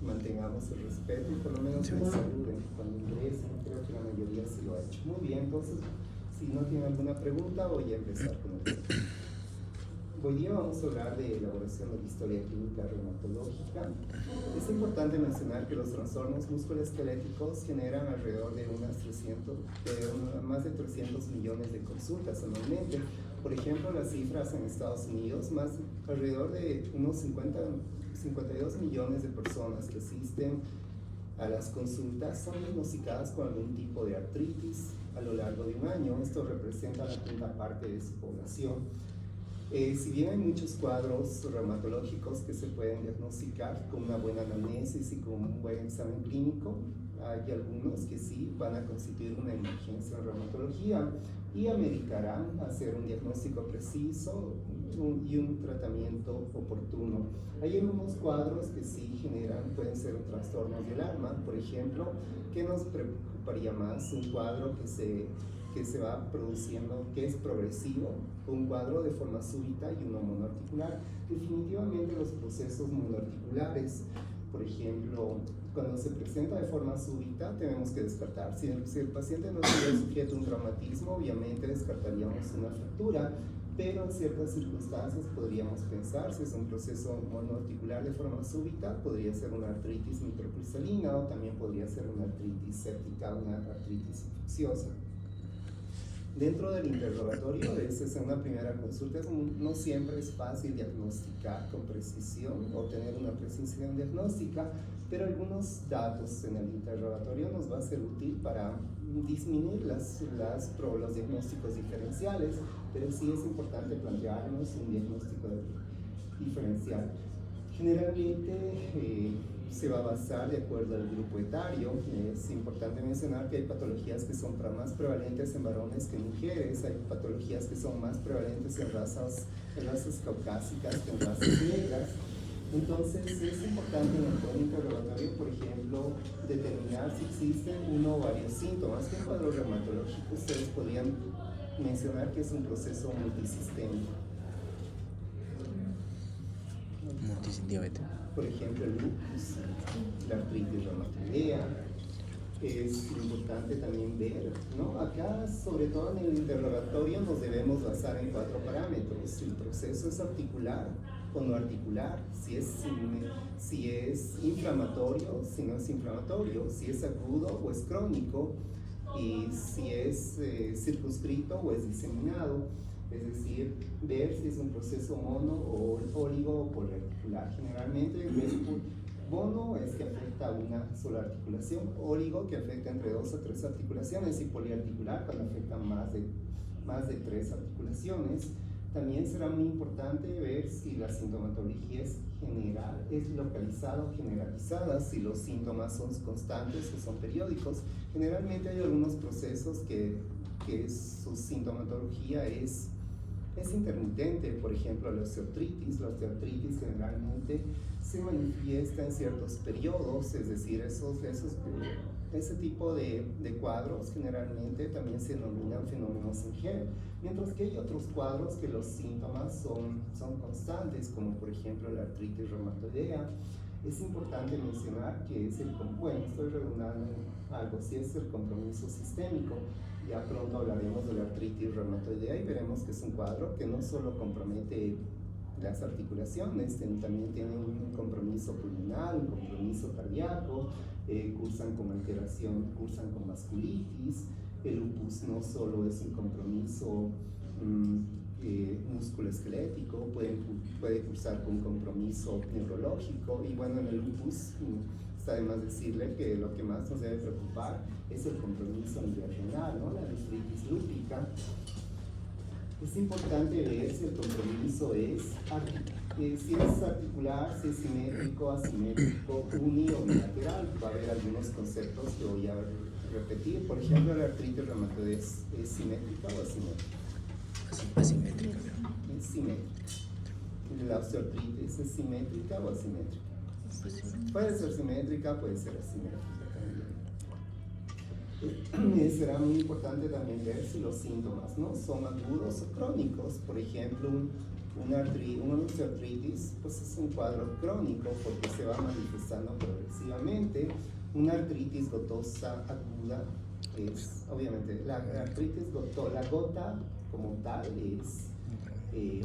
mantengamos el respeto y por lo menos me saluden cuando ingresen. Creo que la mayoría sí lo ha hecho. Muy bien, entonces, si no tienen alguna pregunta, voy a empezar con el tema. Hoy día vamos a hablar de elaboración de la historia clínica reumatológica. Es importante mencionar que los trastornos musculoesqueléticos generan alrededor de más de 300 millones de consultas anualmente. Por ejemplo, las cifras en Estados Unidos, alrededor de unos 52 millones de personas que asisten a las consultas son diagnosticadas con algún tipo de artritis a lo largo de un año. Esto representa la quinta parte de su población. Si bien hay muchos cuadros reumatológicos que se pueden diagnosticar con una buena anamnesis y con un buen examen clínico, hay algunos que sí van a constituir una emergencia en reumatología y ameritarán hacer un diagnóstico preciso y un tratamiento oportuno. Hay algunos cuadros que sí pueden ser trastornos del alma, por ejemplo, que nos preocuparía más un cuadro que se va produciendo, que es progresivo, un cuadro de forma súbita y uno monoarticular. Definitivamente los procesos monoarticulares, por ejemplo, cuando se presenta de forma súbita, tenemos que descartar. Si el paciente no estuviera sujeto a un traumatismo, obviamente descartaríamos una fractura, pero en ciertas circunstancias podríamos pensar, si es un proceso monoarticular de forma súbita, podría ser una artritis microcristalina o también podría ser una artritis séptica, una artritis infecciosa. Dentro del interrogatorio, en una primera consulta, no siempre es fácil diagnosticar con precisión o tener una precisión diagnóstica, pero algunos datos en el interrogatorio nos va a ser útil para disminuir los diagnósticos diferenciales, pero sí es importante plantearnos un diagnóstico diferencial. Generalmente se va a basar de acuerdo al grupo etario. Es importante mencionar que hay patologías que son más prevalentes en varones que en mujeres, hay patologías que son más prevalentes en razas caucásicas que en razas negras. Entonces es importante en el buen interrogatorio, por ejemplo, determinar si existen uno o varios síntomas. Que en cuadro reumatológico ustedes podrían mencionar que es un proceso multisistémico. Diabetes. Por ejemplo, el lupus, la artritis reumatoidea. Es importante también ver, ¿no? Acá, sobre todo en el interrogatorio, nos debemos basar en 4 parámetros. Si el proceso es articular o no articular, si es inflamatorio, si no es inflamatorio, si es agudo o es crónico, y si es circunscrito o es diseminado. Es decir, ver si es un proceso mono o oligo o poliarticular. Generalmente, mono es que afecta a una sola articulación, oligo que afecta entre 2 a 3 articulaciones y poliarticular cuando afecta más de 3 articulaciones. También será muy importante ver si la sintomatología es localizada o generalizada, si los síntomas son constantes o son periódicos. Generalmente hay algunos procesos que su sintomatología es intermitente. Por ejemplo, la osteoartritis. La osteoartritis generalmente se manifiesta en ciertos periodos, es decir, ese tipo de cuadros generalmente también se denominan fenómenos en G, mientras que hay otros cuadros que los síntomas son constantes, como por ejemplo la artritis reumatoidea. Es importante mencionar que estoy redundando en algo, si es el compromiso sistémico. Ya pronto hablaremos de la artritis reumatoidea y veremos que es un cuadro que no solo compromete las articulaciones, también tiene un compromiso pulmonar, un compromiso cardíaco, cursan con alteración, cursan con vasculitis. El lupus no solo es un compromiso musculoesquelético, puede cursar con un compromiso neurológico, y bueno, en el lupus está de más decirle que lo que más nos debe preocupar es el compromiso renal, ¿no? La nefritis lúpica. Es importante ver si el compromiso si es articular, si es simétrico, asimétrico, uni o bilateral. Va a haber algunos conceptos que voy a repetir. Por ejemplo, la artritis reumatoidea ¿es simétrica o asimétrica? Asimétrica. Es simétrica. La osteoartritis ¿es simétrica o asimétrica? Puede ser simétrica, puede ser asimétrica también. Será muy importante también ver si los síntomas, ¿no?, son agudos o crónicos. Por ejemplo, una osteoartritis pues es un cuadro crónico porque se va manifestando progresivamente. Una artritis gotosa aguda es, obviamente, la artritis la gota como tal es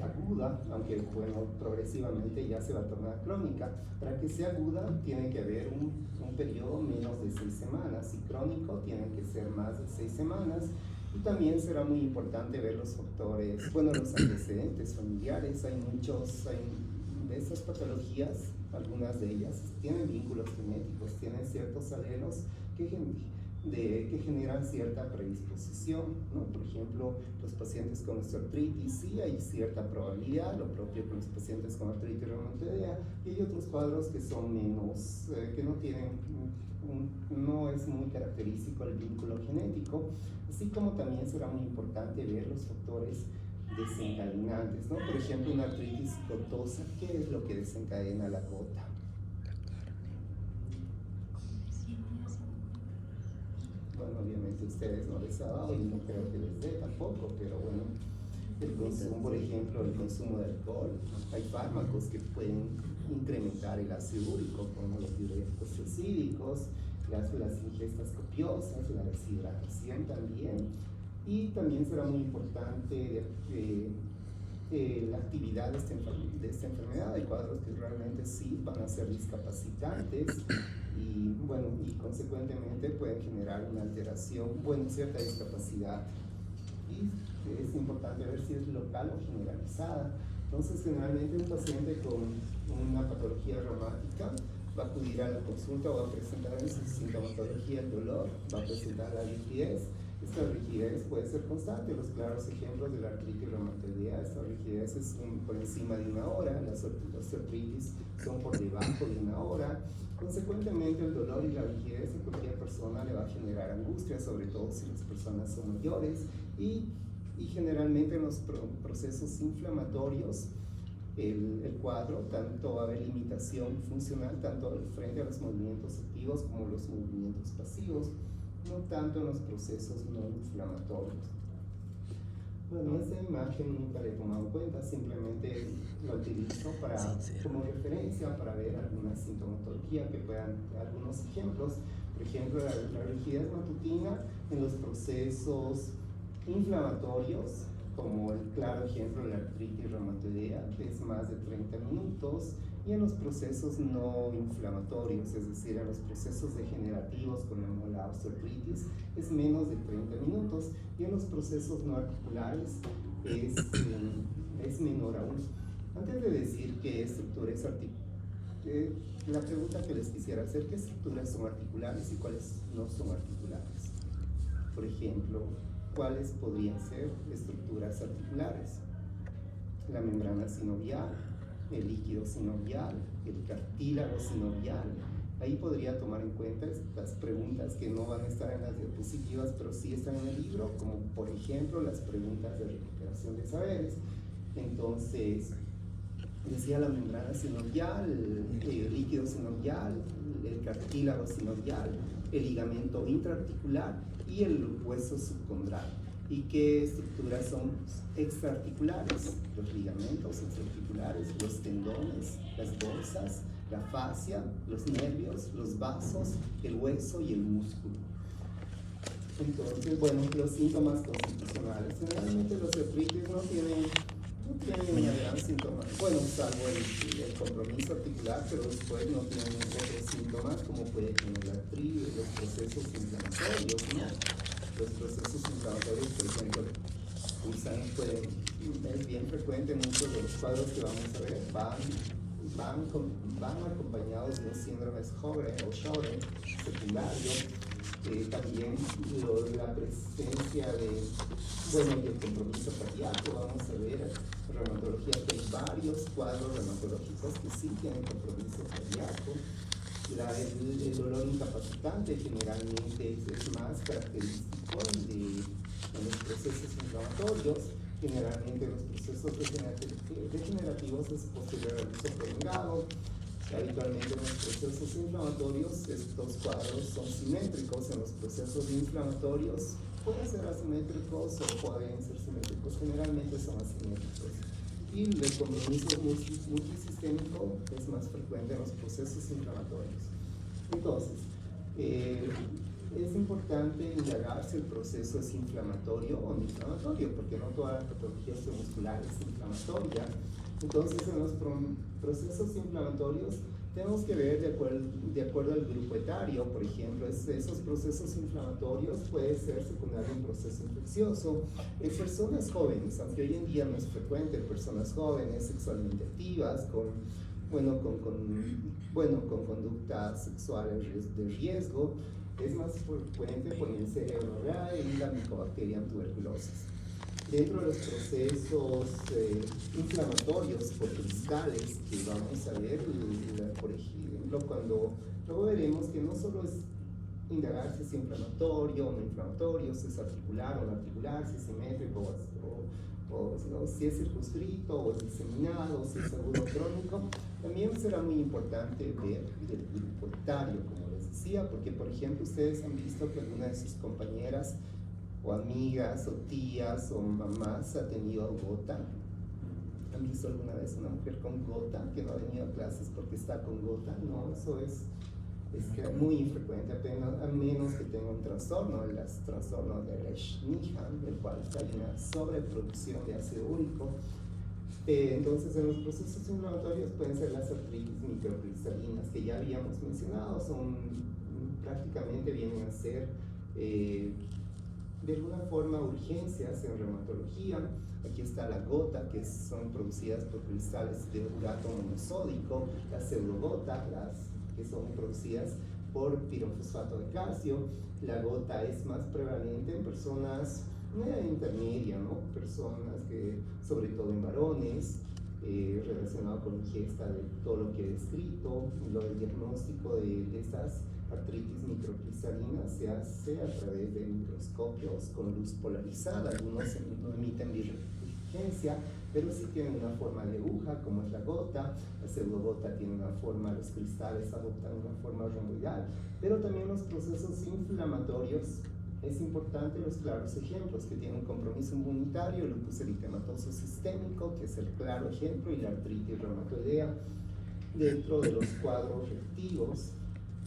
aguda, aunque bueno, progresivamente ya se va a tornar crónica. Para que sea aguda tiene que haber un periodo menos de 6 semanas y crónico tienen que ser más de 6 semanas. Y también será muy importante ver los factores, bueno, los antecedentes familiares. Hay de esas patologías, algunas de ellas tienen vínculos genéticos, tienen ciertos alelos que generan cierta predisposición, ¿no? Por ejemplo, los pacientes con osteoartritis, sí hay cierta probabilidad, lo propio con los pacientes con artritis reumatoidea, y hay otros cuadros que son menos, que no tienen, no es muy característico el vínculo genético, así como también será muy importante ver los factores desencadenantes, ¿no? Por ejemplo, una artritis gotosa, ¿qué es lo que desencadena la gota? Bueno, obviamente ustedes no les ha dado y no creo que les dé tampoco, pero bueno, el consumo, por ejemplo, el consumo de alcohol. Hay fármacos que pueden incrementar el ácido úrico, como los diuréticos suicídicos, las ingestas copiosas, la deshidratación también. Y también será muy importante la actividad de esta enfermedad. Hay cuadros que realmente sí van a ser discapacitantes y, bueno, y consecuentemente pueden generar una alteración, bueno, cierta discapacidad. Y es importante ver si es local o generalizada. Entonces, generalmente un paciente con una patología reumática va a acudir a la consulta o va a presentar en su sintomatología el dolor, va a presentar la rigidez. Esta rigidez puede ser constante. Los claros ejemplos de la artritis reumatoidea, esta rigidez es por encima de 1 hora, las osteoartritis son por debajo de 1 hora. Consecuentemente, el dolor y la rigidez en cualquier persona le va a generar angustia, sobre todo si las personas son mayores, y generalmente en los procesos inflamatorios el cuadro tanto va a haber limitación funcional tanto frente a los movimientos activos como los movimientos pasivos, no tanto en los procesos no inflamatorios. Bueno, esta imagen nunca le he tomado en cuenta, simplemente la utilizo como referencia para ver alguna sintomatología que puedan, algunos ejemplos. Por ejemplo, la rigidez matutina en los procesos inflamatorios, como el claro ejemplo de la artritis reumatoidea, que es más de 30 minutos, y en los procesos no inflamatorios, es decir, en los procesos degenerativos como la osteoartritis, es menos de 30 minutos, y en los procesos no articulares es menor aún. Antes de decir qué estructuras la pregunta que les quisiera hacer, ¿qué estructuras son articulares y cuáles no son articulares? Por ejemplo, ¿cuáles podrían ser estructuras articulares? La membrana sinovial, el líquido sinovial, el cartílago sinovial. Ahí podría tomar en cuenta estas preguntas que no van a estar en las diapositivas, pero sí están en el libro, como por ejemplo las preguntas de recuperación de saberes. Entonces, decía la membrana sinovial, el líquido sinovial, el cartílago sinovial, el ligamento intraarticular y el hueso subcondral. ¿Y qué estructuras son extraarticulares? Los ligamentos extraarticulares, los tendones, las bolsas, la fascia, los nervios, los vasos, el hueso y el músculo. Entonces, bueno, los síntomas constitucionales. Generalmente los artritis no tienen una gran síntoma. Bueno, salvo el compromiso articular, pero después no tienen otros síntomas como puede tener la artritis, los procesos inflamatorios, ¿no? Los procesos inflamatorios, por ejemplo, es bien frecuente en muchos de los cuadros que vamos a ver, van acompañados de un síndrome Sjögren secundario. También la presencia y el compromiso cardíaco. Vamos a ver reumatología, que hay varios cuadros reumatológicos que sí tienen compromiso cardíaco. El dolor incapacitante generalmente es más característico en los procesos inflamatorios. Generalmente en los procesos degenerativos es posterior al uso prolongado. Habitualmente en los procesos inflamatorios estos cuadros son simétricos. En los procesos inflamatorios pueden ser asimétricos o pueden ser simétricos. Generalmente son asimétricos. Y el compromiso multisistémico es más frecuente en los procesos inflamatorios. Entonces, es importante indagar si el proceso es inflamatorio o no inflamatorio, porque no toda la patología muscular es inflamatoria. Entonces, en los procesos inflamatorios tenemos que ver de acuerdo al grupo etario. Por ejemplo, esos procesos inflamatorios puede ser secundario a un proceso infeccioso. En personas jóvenes, aunque hoy en día no es frecuente, en personas jóvenes, sexualmente activas, con conductas sexuales de riesgo, es más frecuente por el Neisseria y la Mycobacterium tuberculosis. Dentro de los procesos inflamatorios por cristales que vamos a ver, por ejemplo, luego veremos que no solo es indagar si es inflamatorio o no inflamatorio, si es articular o no articular, si es simétrico o si es circunscrito o es diseminado, si es agudo o crónico. También será muy importante ver el grupo etario, como les decía, porque por ejemplo ustedes han visto que alguna de sus compañeras o amigas o tías o mamás ha tenido gota. ¿Han visto alguna vez una mujer con gota que no ha venido a clases porque está con gota? No, eso es muy infrecuente, a menos que tenga un trastorno, el trastorno de Lesch-Nyhan, el cual hay una sobreproducción de ácido úrico. Entonces, en los procesos inflamatorios pueden ser las artritis microcristalinas que ya habíamos mencionado, prácticamente vienen a ser de alguna forma urgencias en reumatología. Aquí está la gota, que son producidas por cristales de urato monosódico, la pseudogota, que son producidas por pirofosfato de calcio. La gota es más prevalente en personas de edad intermedia, ¿no? Personas que, sobre todo en varones, relacionado con ingesta de todo lo que he descrito. Lo del diagnóstico de estas artritis microcristalinas se hace a través de microscopios con luz polarizada. Algunos no emiten birefulgencia, pero sí tienen una forma de aguja, como es la gota. La pseudogota tiene una forma, los cristales adoptan una forma romboidal. Pero también los procesos inflamatorios, es importante los claros ejemplos que tienen un compromiso inmunitario, el lupus eritematoso sistémico, que es el claro ejemplo, y la artritis reumatoidea. Dentro de los cuadros reactivos,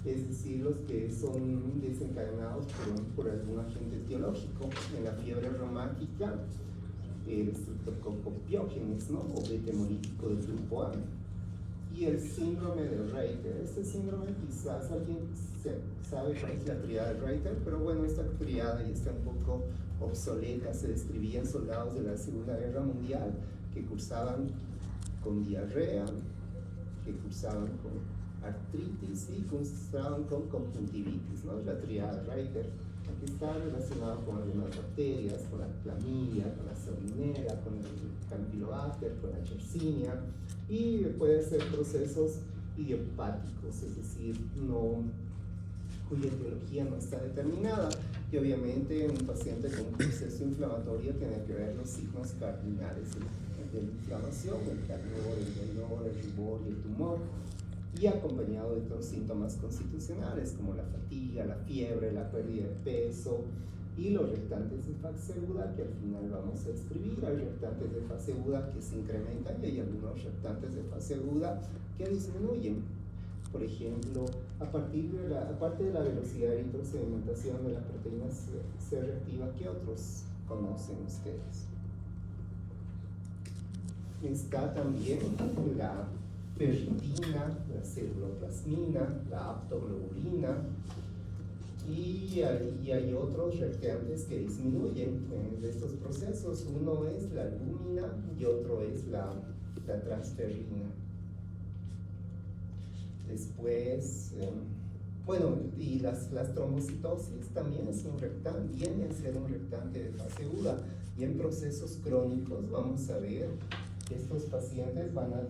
es decir, los que son desencadenados por algún agente etiológico. En la fiebre reumática, el streptococcus, ¿no? O beta hemolítico del grupo A. Y el síndrome de Reiter. Este síndrome, quizás alguien sabe cuál es la triada de Reiter, pero bueno, esta triada ya está un poco obsoleta. Se describía en soldados de la Segunda Guerra Mundial que cursaban con diarrea, que cursaban con artritis y cursaban con conjuntivitis, ¿no? La triada de Reiter, que está relacionada con algunas bacterias, con la clamidia, con la salmonella, con el campylobacter, con la yersinia, y puede ser procesos idiopáticos, es decir, cuya etiología no está determinada. Y obviamente un paciente con un proceso inflamatorio tiene que ver los signos cardinales de la inflamación, el calor, el dolor, el rubor y el tumor, y acompañado de otros síntomas constitucionales como la fatiga, la fiebre, la pérdida de peso y los reactantes de fase aguda que al final vamos a describir. Hay reactantes de fase aguda que se incrementan y hay algunos reactantes de fase aguda que disminuyen. Por ejemplo, aparte de la velocidad de introsedimentación de la proteína C reactiva, ¿qué otros conocen ustedes? Está también la ferritina, la celuloplasmina, la aptoglobulina, y hay otros reactantes que disminuyen de estos procesos. Uno es la albúmina y otro es la transferrina. Después, y las trombocitosis también es un reactante, viene a ser un reactante de fase aguda, y en procesos crónicos vamos a ver que estos pacientes van a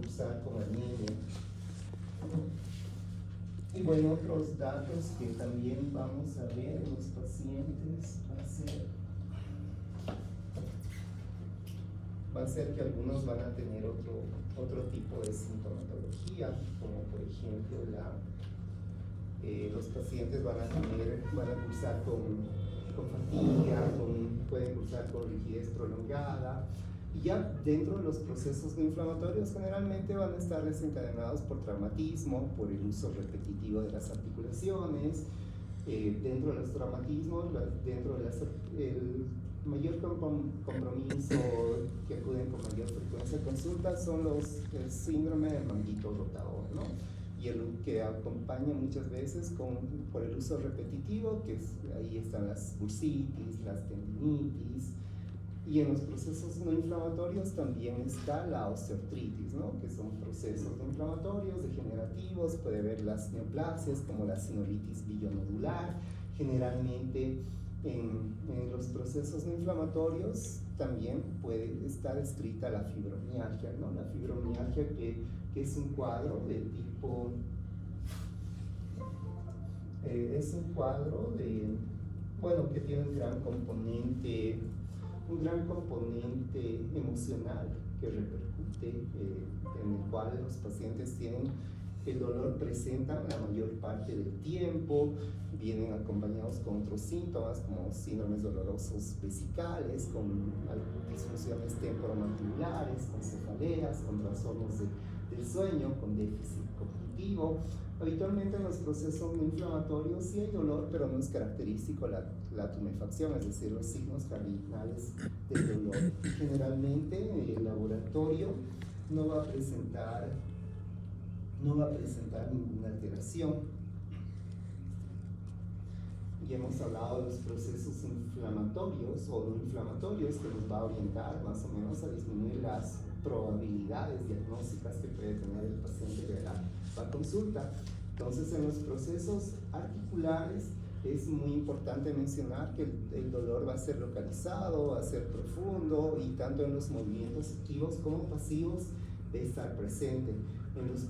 cursar con anemia. Y bueno, otros datos que también vamos a ver en los pacientes va a ser que algunos van a tener otro tipo de sintomatología, como por ejemplo los pacientes van a cursar con con fatiga, pueden cursar con rigidez prolongada. Y ya dentro de los procesos no inflamatorios generalmente van a estar desencadenados por traumatismo, por el uso repetitivo de las articulaciones. Dentro de los traumatismos, el mayor compromiso que acuden con mayor frecuencia a consulta son el síndrome del manguito rotador, ¿no? Y el que acompaña muchas veces por el uso repetitivo, ahí están las bursitis, las tendinitis. Y en los procesos no inflamatorios también está la osteoartritis, ¿no? Que son procesos no inflamatorios, degenerativos. Puede haber las neoplasias como la sinolitis bilionodular. Generalmente en los procesos no inflamatorios también puede estar descrita la fibromialgia, ¿no? La fibromialgia que es un cuadro de tipo, que tiene un gran componente emocional que repercute, en el cual los pacientes tienen el dolor, presentan la mayor parte del tiempo, vienen acompañados con otros síntomas como síndromes dolorosos vesicales, con disfunciones temporomandibulares, con cefaleas, con trastornos del sueño, con déficit cognitivo. Habitualmente en los procesos no inflamatorios sí hay dolor, pero no es característico la tumefacción, es decir, los signos cardinales del dolor. Generalmente el laboratorio no va a presentar ninguna alteración. Ya hemos hablado de los procesos inflamatorios o no inflamatorios, que nos va a orientar más o menos a disminuir las probabilidades diagnósticas que puede tener el paciente de la consulta. Entonces, en los procesos articulares es muy importante mencionar que el dolor va a ser localizado, va a ser profundo, y tanto en los movimientos activos como pasivos de estar presente. En los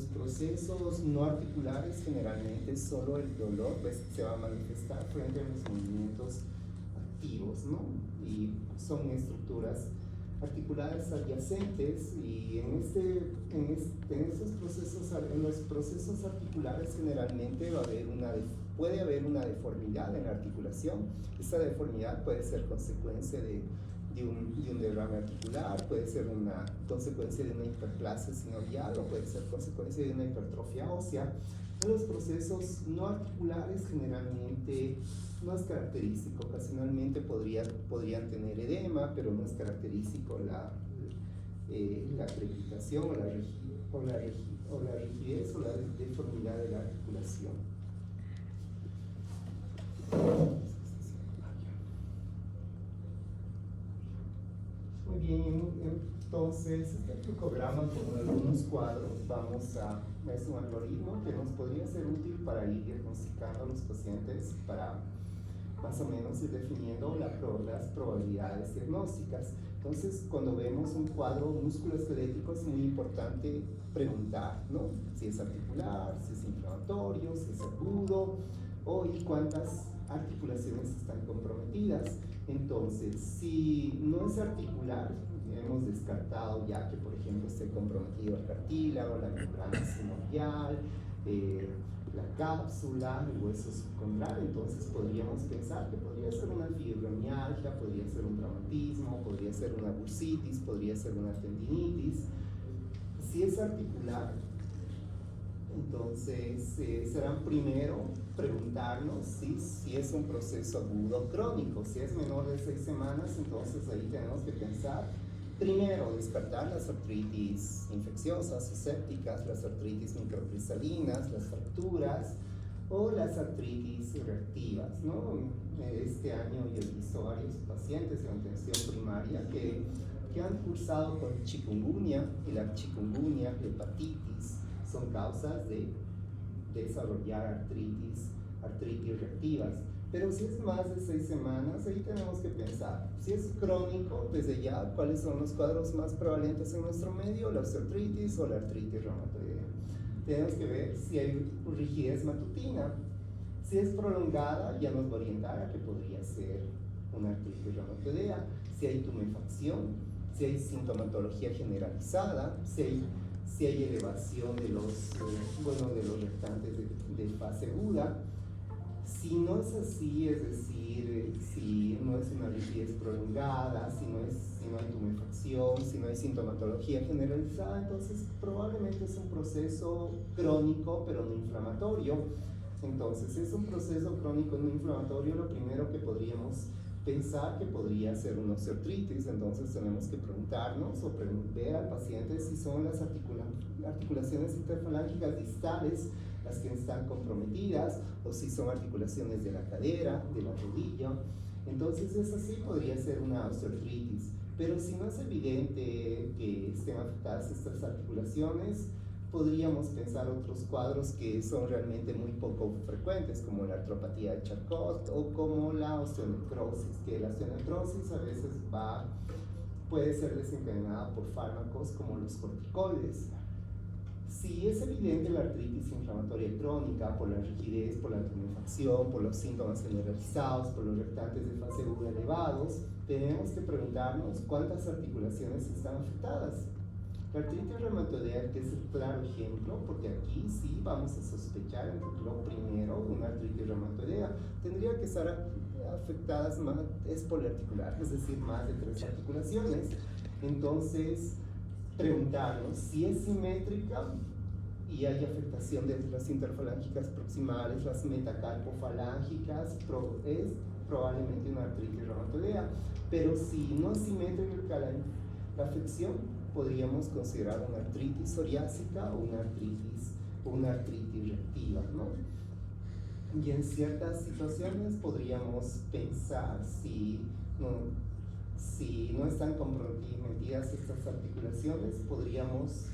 procesos no articulares, generalmente solo el dolor se va a manifestar frente a los movimientos activos, ¿no? Y son estructuras articulares adyacentes, y en los procesos articulares generalmente puede haber una deformidad en la articulación. Esta deformidad puede ser consecuencia de un derrame articular, puede ser una consecuencia de una hiperplasia sinovial, o puede ser consecuencia de una hipertrofia ósea. En los procesos no articulares generalmente no es característico, ocasionalmente podrían tener edema, pero no es característico la crepitación o la rigidez o la deformidad de la articulación. Muy bien, entonces este glucograma con algunos cuadros es un algoritmo que nos podría ser útil para ir diagnosticando a los pacientes, para más o menos ir definiendo las probabilidades diagnósticas. Entonces, cuando vemos un cuadro musculoesquelético es muy importante preguntar, ¿no? Si es articular, si es inflamatorio, si es agudo, y cuántas articulaciones están comprometidas. Entonces, si no es articular, hemos descartado ya que, por ejemplo, esté comprometido el cartílago, la membrana sinovial, la cápsula, el hueso subcondral. Entonces podríamos pensar que podría ser una fibromialgia, podría ser un traumatismo, podría ser una bursitis, podría ser una tendinitis. Si es articular, entonces será primero preguntarnos si es un proceso agudo o crónico. Si es menor de 6 semanas, entonces ahí tenemos que pensar primero, descartar las artritis infecciosas o sépticas, las artritis microcristalinas, las fracturas o las artritis reactivas, ¿no? Este año yo he visto varios pacientes en atención primaria que han cursado con chikungunya, y la chikungunya, hepatitis, son causas de desarrollar artritis reactivas. Pero si es más de 6 semanas, ahí tenemos que pensar. Si es crónico, desde ya, ¿cuáles son los cuadros más prevalentes en nuestro medio? La osteoartritis o la artritis reumatoidea. Tenemos que ver si hay rigidez matutina. Si es prolongada, ya nos va a orientar a que podría ser una artritis reumatoidea. Si hay tumefacción, si hay sintomatología generalizada, si si hay elevación de los restantes de fase aguda. Si no es así, es decir, si no es una rigidez prolongada, si no hay tumefacción, si no hay sintomatología generalizada, entonces probablemente es un proceso crónico pero no inflamatorio. Entonces, si es un proceso crónico no inflamatorio, lo primero que podríamos pensar que podría ser una osteoartritis. Entonces tenemos que preguntarnos o ver al paciente si son las articulaciones interfalángicas distales las que están comprometidas, o si son articulaciones de la cadera, de la rodilla. Entonces eso sí podría ser una osteoartritis, pero si no es evidente que estén afectadas estas articulaciones, podríamos pensar otros cuadros que son realmente muy poco frecuentes, como la artropatía de Charcot o como la osteonecrosis, que la osteonecrosis a veces puede ser desencadenada por fármacos como los corticoides. Si es evidente la artritis inflamatoria crónica por la rigidez, por la tumefacción, por los síntomas generalizados, por los reactantes de fase aguda elevados, tenemos que preguntarnos cuántas articulaciones están afectadas. La artritis reumatoidea, que es el claro ejemplo, porque aquí sí vamos a sospechar lo primero una artritis reumatoidea. Tendría que estar afectadas más, es poliarticular, es decir, más de 3 articulaciones. Entonces, preguntarnos si es simétrica y hay afectación de las interfalángicas proximales, las metacarpofalángicas, es probablemente una artritis reumatoidea. Pero si no es simétrica la afección, podríamos considerar una artritis psoriásica o una artritis reactiva, ¿no? Y en ciertas situaciones podríamos pensar si no están comprometidas estas articulaciones, podríamos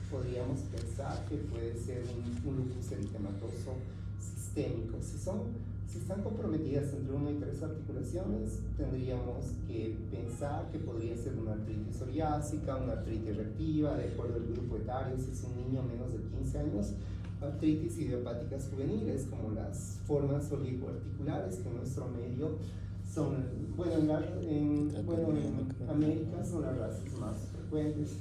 pensar que puede ser un lupus eritematoso sistémico. Si están comprometidas entre 1 y 3 articulaciones, tendríamos que pensar que podría ser una artritis psoriásica, una artritis reactiva, de acuerdo al grupo etario, si es un niño menos de 15 años, artritis idiopáticas juveniles, como las formas oligoarticulares, que en nuestro medio son, en América son las razas más frecuentes.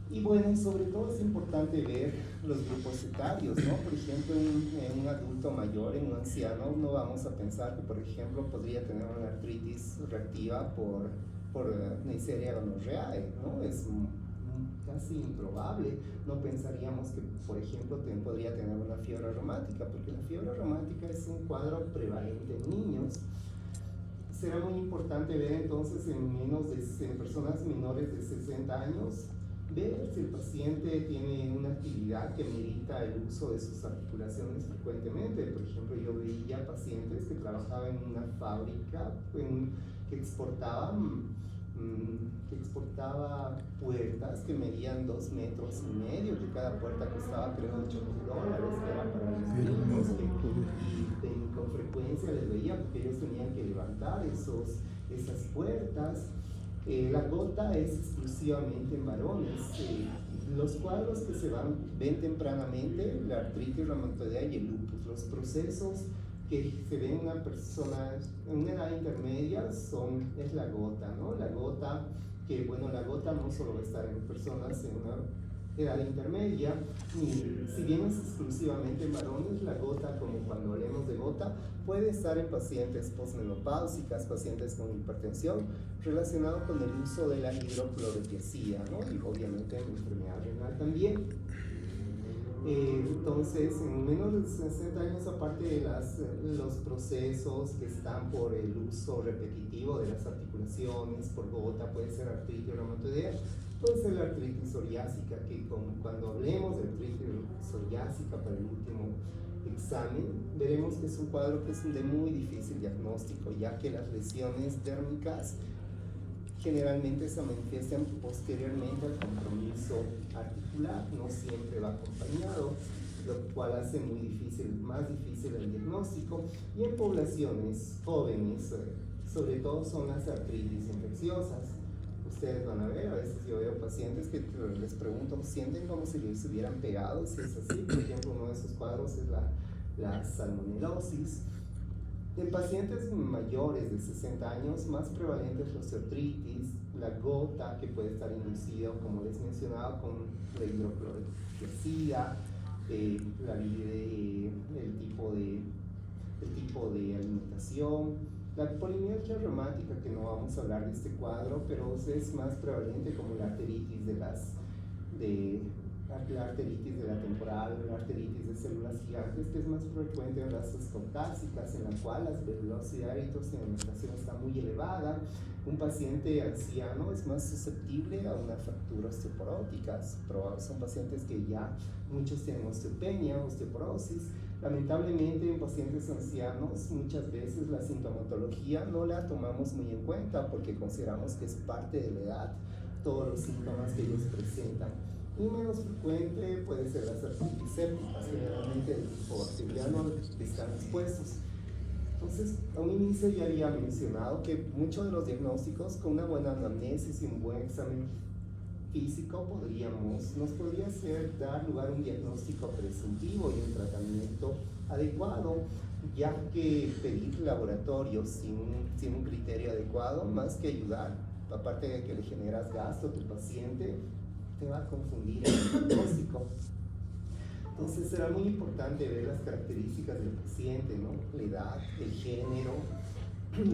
Y bueno, sobre todo es importante ver los grupos etarios, ¿no? Por ejemplo, en un adulto mayor, en un anciano, no vamos a pensar que, por ejemplo, podría tener una artritis reactiva por Neisseria gonorrhoeae, ¿no? Es casi improbable. No pensaríamos que, por ejemplo, podría tener una fiebre reumática, porque la fiebre reumática es un cuadro prevalente en niños. Será muy importante ver entonces en personas menores de 60 años, ver si el paciente tiene una actividad que merita el uso de sus articulaciones frecuentemente. Por ejemplo, yo veía pacientes que trabajaban en una fábrica que exportaba puertas que medían 2,5 metros, que cada puerta costaba creo $8,000, que era para los niños, y con frecuencia les veía porque ellos tenían que levantar esas puertas. La gota es exclusivamente en varones. Los cuadros que ven tempranamente, la artritis reumatoidea y el lupus, los procesos que se ven en una persona en una edad intermedia es la gota, ¿no? La gota no solo va a estar en personas en una edad intermedia, y si bien es exclusivamente en varones, la gota, como cuando hablemos de gota, puede estar en pacientes posmenopáusicas, pacientes con hipertensión, relacionado con el uso de la hidroclorotiazida, ¿no? Y obviamente en enfermedad renal también. Entonces, en menos de 60 años, aparte de los procesos que están por el uso repetitivo de las articulaciones, por gota, puede ser artritis reumatoidea, puede ser la artritis psoriásica, que cuando hablemos de artritis psoriásica para el último examen, veremos que es un cuadro que es de muy difícil diagnóstico, ya que las lesiones dérmicas generalmente se manifiestan posteriormente al compromiso articular, no siempre va acompañado, lo cual hace más difícil el diagnóstico. Y en poblaciones jóvenes, sobre todo son las artritis infecciosas. Ustedes van a ver, a veces yo veo pacientes que les pregunto, ¿sienten como si les hubieran pegado? Si es así, por ejemplo, uno de esos cuadros es la salmonelosis. En pacientes mayores de 60 años, más prevalente es la osteoartritis, la gota, que puede estar inducido, como les mencionaba, con la hidroclorotiazida, el tipo de alimentación, la polimialgia reumática, que no vamos a hablar de este cuadro, pero es más prevalente, como la arteritis la arteritis de la temporal, la arteritis de células gigantes, que es más frecuente en las caucásicas, en la cual la velocidad de eritrosidimentación está muy elevada. Un paciente anciano es más susceptible a una fractura osteoporótica. Son pacientes que ya muchos tienen osteopenia, osteoporosis. Lamentablemente, en pacientes ancianos, muchas veces la sintomatología no la tomamos muy en cuenta porque consideramos que es parte de la edad, todos los síntomas que ellos presentan. Y menos frecuente puede ser las artritis sépticas, generalmente del tipo bacteriano, que están expuestos. Entonces, a un inicio ya había mencionado que muchos de los diagnósticos, con una buena anamnesis y un buen examen físico, nos podría dar lugar a un diagnóstico presuntivo y un tratamiento adecuado, ya que pedir laboratorios sin un criterio adecuado, más que ayudar, aparte de que le generas gasto a tu paciente, te va a confundir el diagnóstico. Entonces será muy importante ver las características del paciente, ¿no? La edad, el género,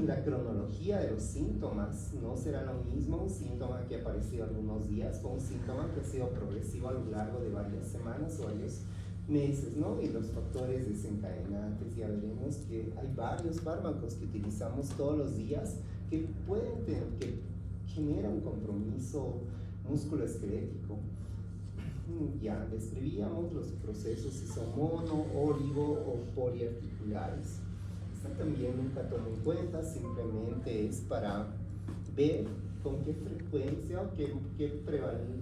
la cronología de los síntomas. No será lo mismo un síntoma que ha aparecido algunos días con un síntoma que ha sido progresivo a lo largo de varias semanas o varios meses, ¿no? Y los factores desencadenantes, ya veremos que hay varios fármacos que utilizamos todos los días que generan un compromiso musculoesquelético. Ya describíamos los procesos, si son mono, oligo o poliarticulares. Esta también nunca tomo en cuenta, simplemente es para ver con qué frecuencia o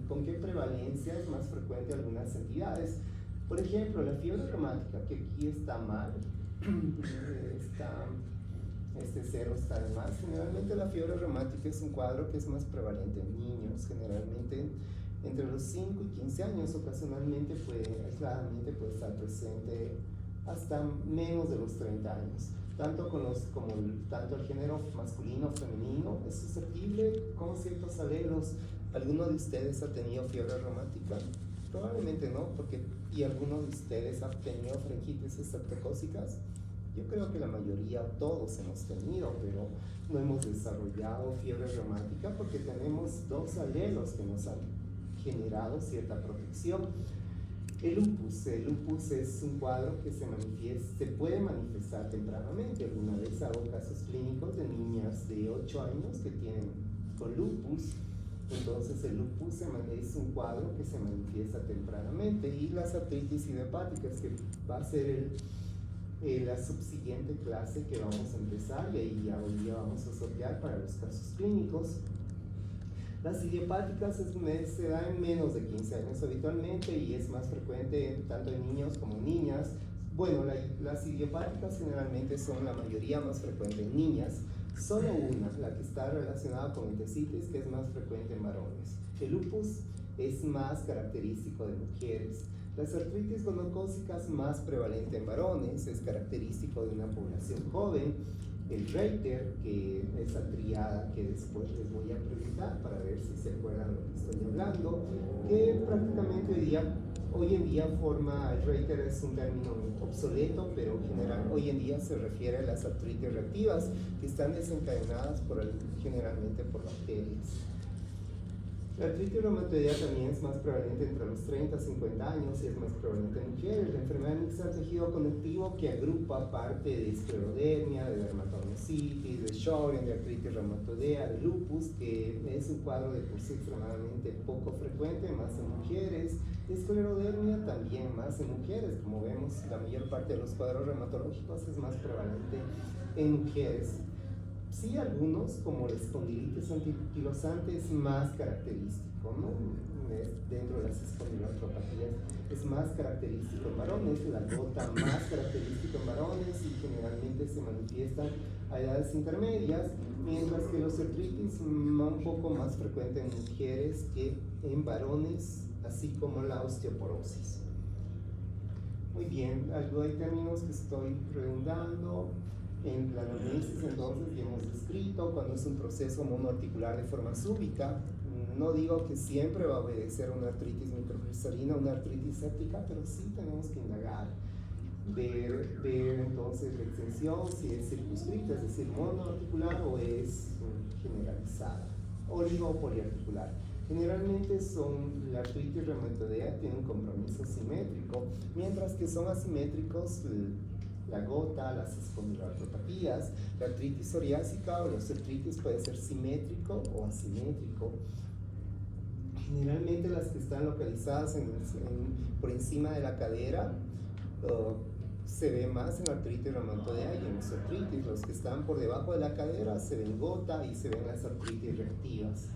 con qué prevalencia es más frecuente algunas entidades. Por ejemplo, la fiebre reumática, que aquí está mal, este cero está de más. Generalmente la fiebre reumática es un cuadro que es más prevalente en niños, generalmente entre los 5 y 15 años, ocasionalmente aisladamente puede estar presente hasta menos de los 30 años. Tanto el género masculino o femenino es susceptible con ciertos alelos. ¿Alguno de ustedes ha tenido fiebre reumática? Probablemente no, ¿y alguno de ustedes ha tenido faringitis estreptocócicas? Yo creo que la mayoría, todos hemos tenido, pero no hemos desarrollado fiebre reumática porque tenemos dos alelos que nos han generado cierta protección. El lupus es un cuadro que se puede manifestar tempranamente. Alguna vez hago casos clínicos de niñas de 8 años que tienen con lupus. Entonces el lupus es un cuadro que se manifiesta tempranamente, y las artritis idiopáticas, que va a ser la subsiguiente clase que vamos a empezar, y ahí ya hoy día vamos a sortear para los casos clínicos. Las idiopáticas se dan en menos de 15 años habitualmente y es más frecuente tanto en niños como en niñas. Bueno, las idiopáticas generalmente son la mayoría más frecuente en niñas. Solo una, la que está relacionada con entesitis, que es más frecuente en varones. El lupus es más característico de mujeres. Las artritis gonocócicas, más prevalente en varones, es característico de una población joven. El Reiter, que es la triada que después les voy a preguntar para ver si se acuerdan de lo que estoy hablando, que prácticamente hoy en día el Reiter es un término obsoleto, pero hoy en día se refiere a las artritis reactivas, que están desencadenadas generalmente por bacterias. La artritis reumatoidea también es más prevalente entre los 30 y 50 años y es más prevalente en mujeres. La enfermedad mixta del tejido conectivo, que agrupa parte de esclerodermia, de dermatomyositis, de Sjögren, de artritis reumatoidea, de lupus, que es un cuadro de por sí extremadamente poco frecuente, más en mujeres. Esclerodermia también más en mujeres. Como vemos, la mayor parte de los cuadros reumatológicos es más prevalente en mujeres. Sí, algunos, como la espondilitis anquilosante, es más característico, ¿no? Dentro de las espondiloartropatías es más característico en varones, la gota más característico en varones y generalmente se manifiesta a edades intermedias, mientras que la osteoartritis un poco más frecuente en mujeres que en varones, así como la osteoporosis. Muy bien, hay términos que estoy redundando. En la anamnesis entonces ya hemos descrito cuando es un proceso monoarticular de forma súbita. No digo que siempre va a obedecer una artritis microcristalina, una artritis séptica, pero sí tenemos que indagar, ver entonces la extensión, si es circunscrita, es decir, monoarticular o es generalizada, oligo o poliarticular. Generalmente la artritis reumatoidea tiene un compromiso simétrico, mientras que son asimétricos la gota, las espondiloartropatías, la artritis psoriásica o la osteoartritis puede ser simétrico o asimétrico. Generalmente las que están localizadas por encima de la cadera se ve más en la artritis reumatoidea y en osteoartritis. Los que están por debajo de la cadera se ven gota y se ven las artritis reactivas.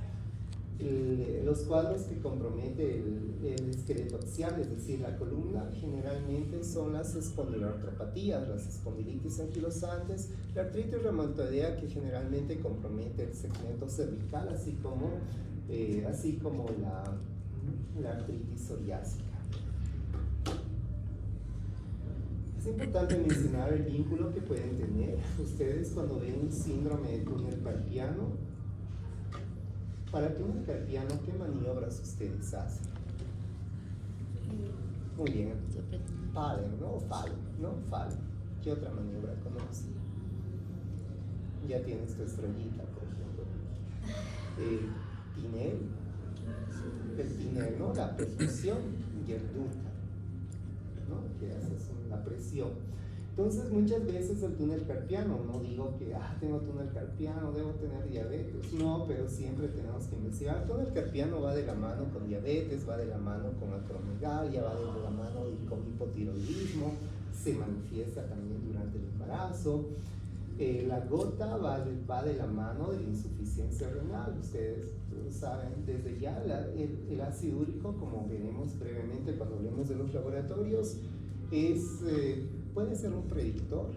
Los cuadros que comprometen el esqueleto axial, es decir, la columna, generalmente son las espondiloartropatías, las espondilitis anquilosantes, la artritis reumatoidea que generalmente compromete el segmento cervical, así como la artritis psoriásica. Es importante mencionar el vínculo que pueden tener ustedes cuando ven un síndrome de túnel carpiano. Para el túnel carpiano, ¿qué maniobras ustedes hacen? Muy bien. Fallen, ¿no? Fallen. ¿Qué otra maniobra conoces? Ya tienes tu estrellita, por ejemplo. Tinel. El tinel, ¿no? La percusión y el duca, ¿no? Que haces la presión. Entonces, muchas veces el túnel carpiano, no digo que tengo túnel carpiano, debo tener diabetes, no, pero siempre tenemos que investigar. El túnel carpiano va de la mano con diabetes, va de la mano con acromegalia, va de la mano con hipotiroidismo, se manifiesta también durante el embarazo. La gota va de la mano de la insuficiencia renal. Ustedes saben desde ya el ácido úrico, como veremos brevemente cuando hablemos de los laboratorios, puede ser un predictor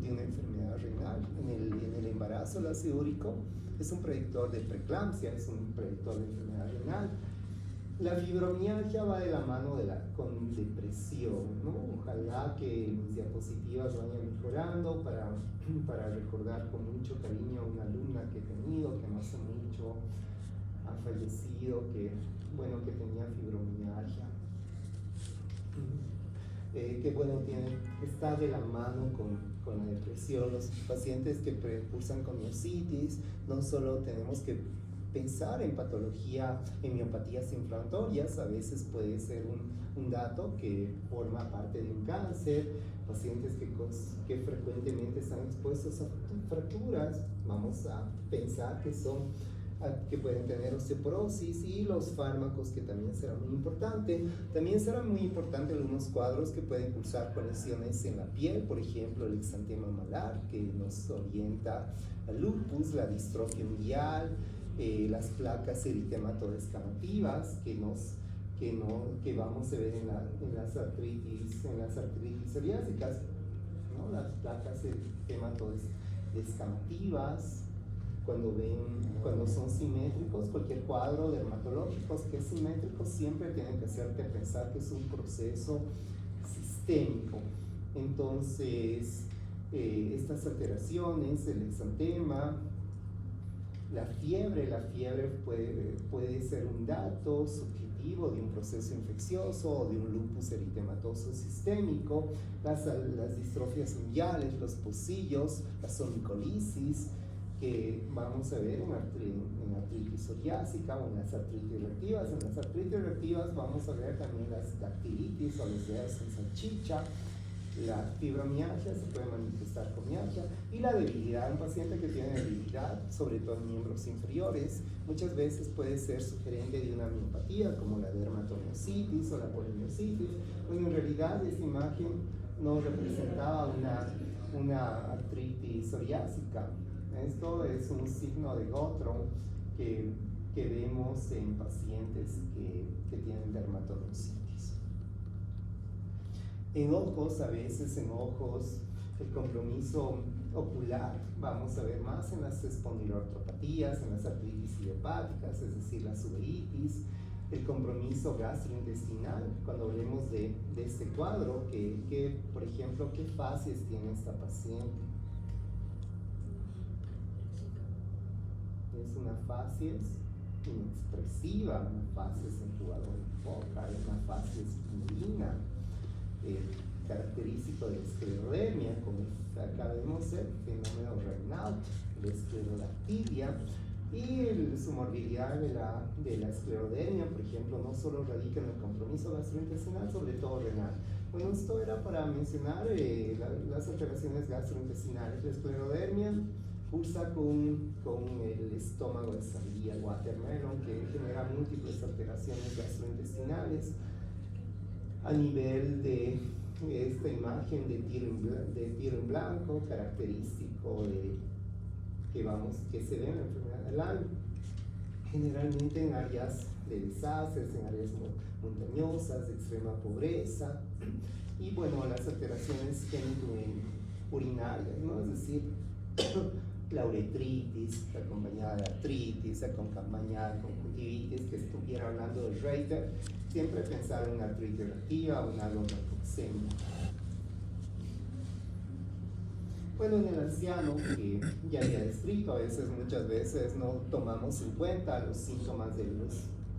de una enfermedad renal. En el embarazo, el ácido úrico es un predictor de preeclampsia, es un predictor de enfermedad renal. La fibromialgia va de la mano con depresión, ¿no? Ojalá que mis diapositivas vayan mejorando para recordar con mucho cariño a una alumna que he tenido, que no hace mucho ha fallecido, que tenía fibromialgia. Está de la mano con la depresión. Los pacientes que cursan con miositis, no solo tenemos que pensar en patología, en miopatías inflamatorias, a veces puede ser un dato que forma parte de un cáncer, pacientes que frecuentemente están expuestos a fracturas, vamos a pensar que pueden tener osteoporosis, y los fármacos, que también será muy importante. También será muy importante algunos cuadros que pueden cursar con lesiones en la piel, por ejemplo el exantema malar, que nos orienta al lupus, la distrofia unguial, las placas eritematoescamativas que vamos a ver en las artritis psoriásicas, ¿no? Las placas eritematoescamativas. Cuando son simétricos, cualquier cuadro dermatológico que es simétrico siempre tienen que hacerte pensar que es un proceso sistémico. Entonces, estas alteraciones, el exantema, la fiebre puede ser un dato subjetivo de un proceso infeccioso o de un lupus eritematoso sistémico, las distrofias unguiales, los pocillos, la somicolisis, que vamos a ver en artritis psoriásica o en las artritis reactivas. En las artritis reactivas vamos a ver también las dactilitis o los dedos en salchicha. La fibromialgia se puede manifestar con mialgia, y la debilidad. Un paciente que tiene debilidad, sobre todo en miembros inferiores, muchas veces puede ser sugerente de una miopatía como la dermatomiositis o la polimiositis. Bueno, en realidad esta imagen no representaba una artritis psoriásica. Esto es un signo de Gottron que vemos en pacientes que tienen dermatomiositis. En ojos, a veces el compromiso ocular vamos a ver más en las espondiloartropatías, en las artritis idiopáticas, es decir, la uveitis. El compromiso gastrointestinal, cuando hablemos de este cuadro, por ejemplo, ¿qué fases tiene esta paciente? es una facies inexpresiva, una facies en jugador de boca, una facies purina, característico de la esclerodermia, como acá vemos el fenómeno renal, la esclerodactilia, y su morbilidad de la esclerodermia, por ejemplo, no solo radica en el compromiso gastrointestinal, sobre todo renal. Bueno, esto era para mencionar las alteraciones gastrointestinales. La esclerodermia cursa con el estómago de sandía, watermelon, que genera múltiples alteraciones gastrointestinales a nivel de esta imagen de tiro en blanco, característico que se ve en la enfermedad de Lyme, generalmente en áreas de desastres, en áreas montañosas, de extrema pobreza, y bueno, las alteraciones urinarias, ¿no? Es decir, la uretritis acompañada de artritis, acompañada de conjuntivitis, que estuviera hablando de Reiter, siempre pensar en una artritis reactiva o una gonadotropemia. Bueno, en el anciano, que ya había descrito, muchas veces no tomamos en cuenta los síntomas de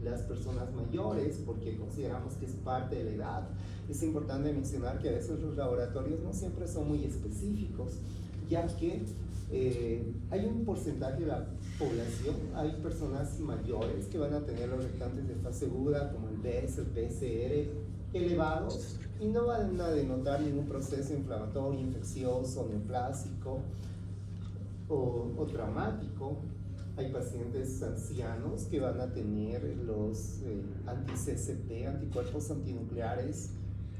las personas mayores porque consideramos que es parte de la edad. Es importante mencionar que a veces los laboratorios no siempre son muy específicos, ya que hay un porcentaje de la población, hay personas mayores que van a tener los reactantes de fase aguda como el BES, el PCR elevados, y no van a denotar ningún proceso inflamatorio, infeccioso, neoplásico o traumático. Hay pacientes ancianos que van a tener los anti-CCP, anticuerpos antinucleares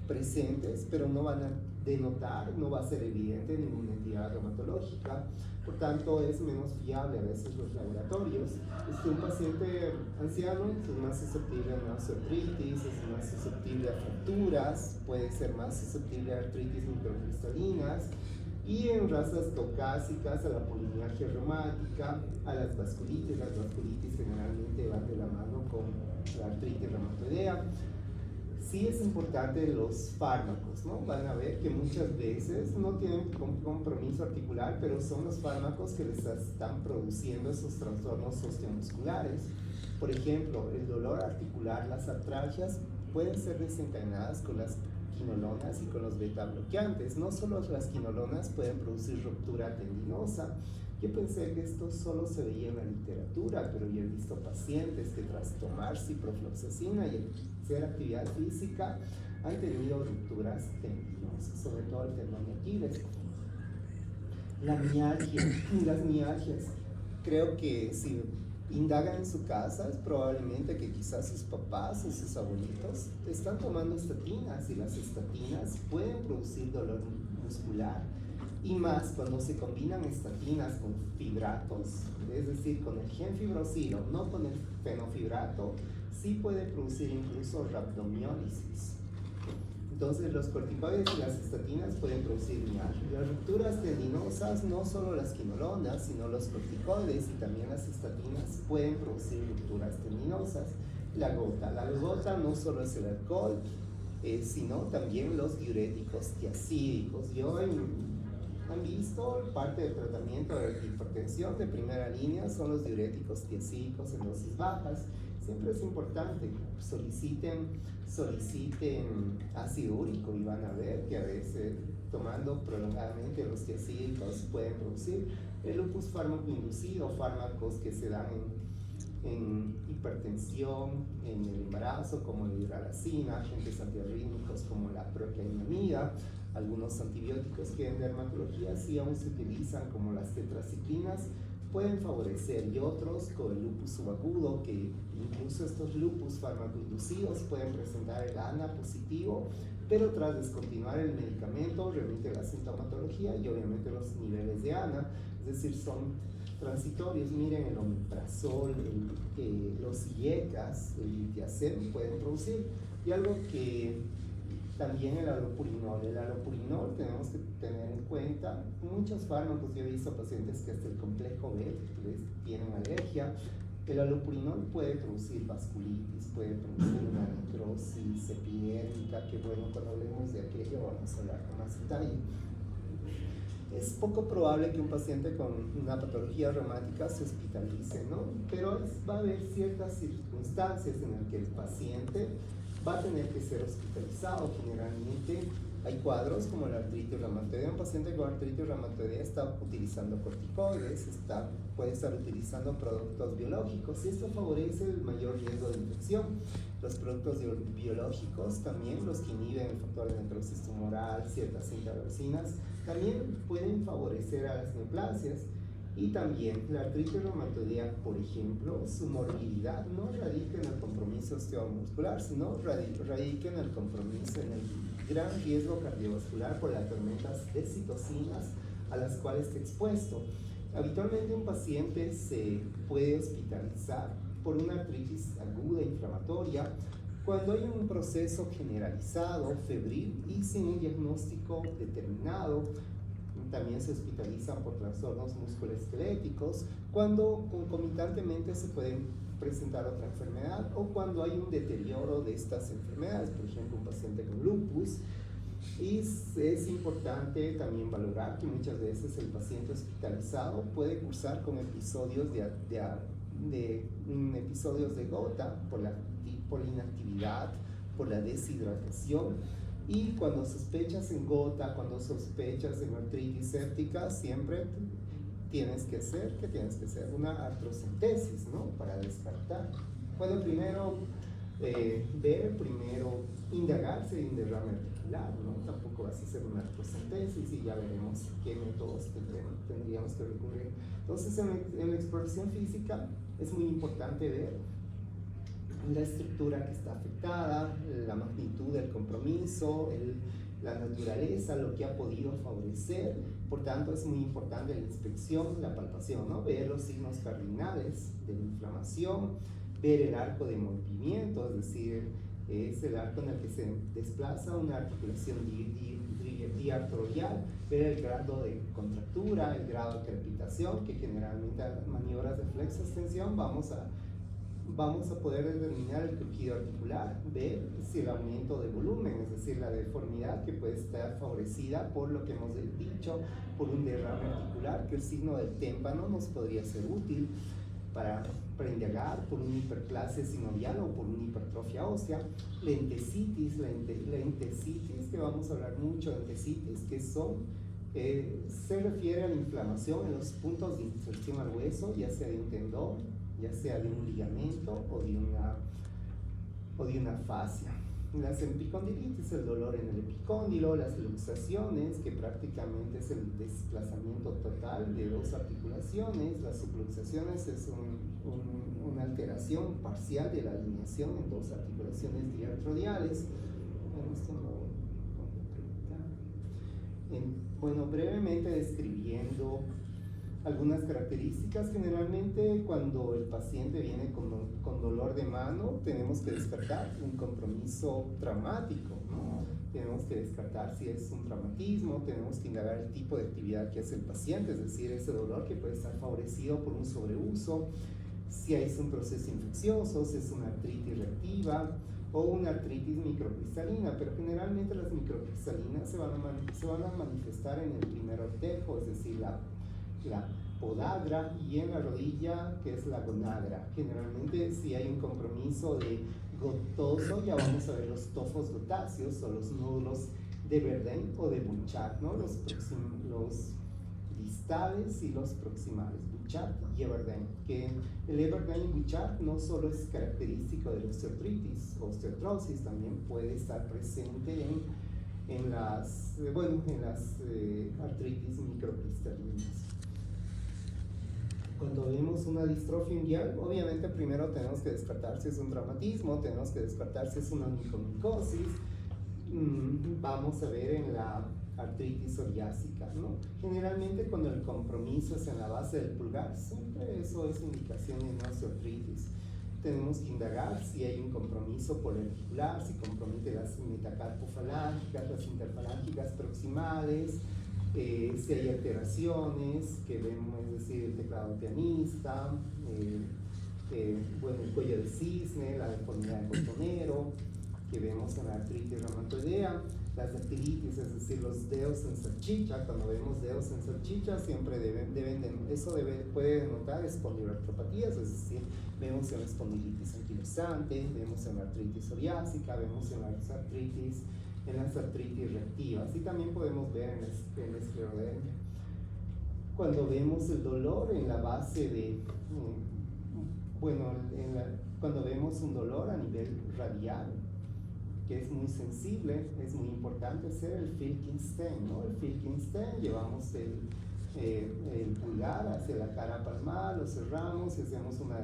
presentes, pero no van a denotar, no va a ser evidente ninguna entidad reumatológica. Por tanto, es menos fiable a veces los laboratorios. Un paciente anciano es más susceptible a una osteoartritis, es más susceptible a fracturas, puede ser más susceptible a artritis microcristalinas, y en razas caucásicas a la polimialgia reumática, a las vasculitis. Las vasculitis generalmente van de la mano con la artritis reumatoidea. Sí es importante los fármacos, ¿no? Van a ver que muchas veces no tienen compromiso articular, pero son los fármacos que les están produciendo esos trastornos osteomusculares. Por ejemplo, el dolor articular, las artralgias, pueden ser desencadenadas con las quinolonas y con los beta bloqueantes. No solo las quinolonas pueden producir ruptura tendinosa. Yo pensé que esto solo se veía en la literatura, pero yo he visto pacientes que tras tomar ciprofloxacina y hacer actividad física han tenido rupturas tendinosas, sobre todo el tendón de Aquiles. La mialgia, las mialgias, creo que si indagan en su casa es probablemente que quizás sus papás o sus abuelitos están tomando estatinas, y las estatinas pueden producir dolor muscular, y más cuando se combinan estatinas con fibratos, es decir, con el genfibrosilo, no con el fenofibrato, sí puede producir incluso rhabdomiólisis. Entonces los corticoides y las estatinas pueden producir mialgia. Las rupturas tendinosas, no solo las quinolonas, sino los corticoides y también las estatinas pueden producir rupturas tendinosas. La gota no solo es el alcohol, sino también los diuréticos tiacídicos. Han visto parte del tratamiento de hipertensión de primera línea son los diuréticos tiacídicos en dosis bajas. Siempre es importante, soliciten ácido úrico y van a ver que a veces tomando prolongadamente los tiacídicos pueden producir el lupus fármaco inducido, fármacos que se dan en hipertensión, en el embarazo, como la hidralazina, agentes antiarrítmicos como la proclenamida, algunos antibióticos que en dermatología sí aún se utilizan como las tetraciclinas, pueden favorecer, y otros con el lupus subagudo, que incluso estos lupus farmacoinducidos pueden presentar el ANA positivo, pero tras descontinuar el medicamento remite la sintomatología y obviamente los niveles de ANA, es decir, son transitorios. Miren, el omeprazol, los IECAS, el litiazem pueden producir, y algo que también el alopurinol tenemos que tener en cuenta. Muchos fármacos, yo he visto pacientes que hasta el complejo B les tienen alergia. El alopurinol puede producir vasculitis, puede producir una necrosis epidérmica, que bueno, cuando hablemos de aquello vamos a hablar con más detalle. es poco probable que un paciente con una patología reumática se hospitalice, ¿no? Pero va a haber ciertas circunstancias en las que el paciente va a tener que ser hospitalizado. Generalmente hay cuadros como la artritis reumatoidea. Un paciente con artritis reumatoidea está utilizando corticoides, puede estar utilizando productos biológicos, y esto favorece el mayor riesgo de infección. Los productos biológicos también, los que inhiben el factor de necrosis tumoral, ciertas interleucinas, también pueden favorecer a las neoplasias. Y también la artritis reumatoidea, por ejemplo, su morbilidad no radica en el compromiso osteomuscular, sino radica en el compromiso, en el gran riesgo cardiovascular por las tormentas de citocinas a las cuales está expuesto. Habitualmente un paciente se puede hospitalizar por una artritis aguda inflamatoria cuando hay un proceso generalizado, febril y sin un diagnóstico determinado. También se hospitalizan por trastornos musculoesqueléticos, cuando concomitantemente se pueden presentar otra enfermedad, o cuando hay un deterioro de estas enfermedades, por ejemplo un paciente con lupus. Y es importante también valorar que muchas veces el paciente hospitalizado puede cursar con episodios episodios de gota por la inactividad, por la deshidratación. Y cuando sospechas en gota, cuando sospechas en artritis séptica, siempre tienes que hacer una artrocentesis, ¿no? Para descartar. Bueno, primero indagar si hay un derrame articular, ¿no? Tampoco vas a hacer una artrocentesis y ya veremos qué métodos tendríamos que recurrir. Entonces, en la exploración física es muy importante ver la estructura que está afectada, la magnitud del compromiso, la naturaleza, lo que ha podido favorecer. Por tanto, es muy importante la inspección, la palpación, ¿no? Ver los signos cardinales de la inflamación, ver el arco de movimiento, es decir, es el arco en el que se desplaza una articulación diartrodial, ver el grado de contractura, el grado de crepitación, que generalmente a las maniobras de flexo-extensión vamos a poder determinar el tejido articular, ver si el aumento de volumen, es decir, la deformidad que puede estar favorecida por lo que hemos dicho, por un derrame articular, que el signo del témpano nos podría ser útil para indagar por una hiperplasia sinovial o por una hipertrofia ósea. La entesitis, que vamos a hablar mucho de entesitis, que se refiere a la inflamación en los puntos de inserción al hueso, ya sea de un tendón, ya sea de un ligamento o de una fascia. Las epicondilitis, el dolor en el epicóndilo, las luxaciones, que prácticamente es el desplazamiento total de dos articulaciones. Las subluxaciones es una alteración parcial de la alineación en dos articulaciones diartrodiales. Bueno, brevemente describiendo algunas características. Generalmente cuando el paciente viene con dolor de mano, tenemos que descartar un compromiso traumático, ¿no? Tenemos que descartar si es un traumatismo, tenemos que indagar el tipo de actividad que hace el paciente, es decir, ese dolor que puede estar favorecido por un sobreuso, si es un proceso infeccioso, si es una artritis reactiva o una artritis microcristalina, pero generalmente las microcristalinas se van a manifestar en el primer ortejo, es decir, la podagra, y en la rodilla, que es la gonagra. Generalmente si hay un compromiso de gotoso, ya vamos a ver los tofos gotáceos o los nódulos de Verdun o de Bouchard, ¿no? Los distales y los proximales, Bouchard y Everdun, que el Everdun y Bouchard no solo es característico de la osteoartritis o osteotrosis, también puede estar presente en las artritis microcristalinas. Cuando vemos una distrofia unguial, obviamente primero tenemos que descartar si es un traumatismo, tenemos que descartar si es una onicomicosis. Vamos a ver en la artritis psoriásica, ¿no? Generalmente cuando el compromiso es en la base del pulgar, siempre eso es indicación de una osteoartritis. Tenemos que indagar si hay un compromiso poliarticular, si compromete las metacarpofalángicas, las interfalángicas proximales, si hay alteraciones que vemos, es decir, el teclado pianista, el cuello de cisne, la deformidad del botonero, que vemos en la artritis reumatoidea. las dactilitis, es decir, los dedos en salchicha. Cuando vemos dedos en salchicha siempre puede denotar espondilocropatías, es decir, vemos en la espondilitis anquilosante, vemos en la artritis psoriásica, vemos en las artritis reactivas, y también podemos ver en la esclerodermia. Cuando vemos el dolor en la base de, cuando vemos un dolor a nivel radial, que es muy sensible, es muy importante hacer el Filkinstein, ¿no? El Filkinstein, llevamos el pulgar hacia la cara palmar, lo cerramos y hacemos una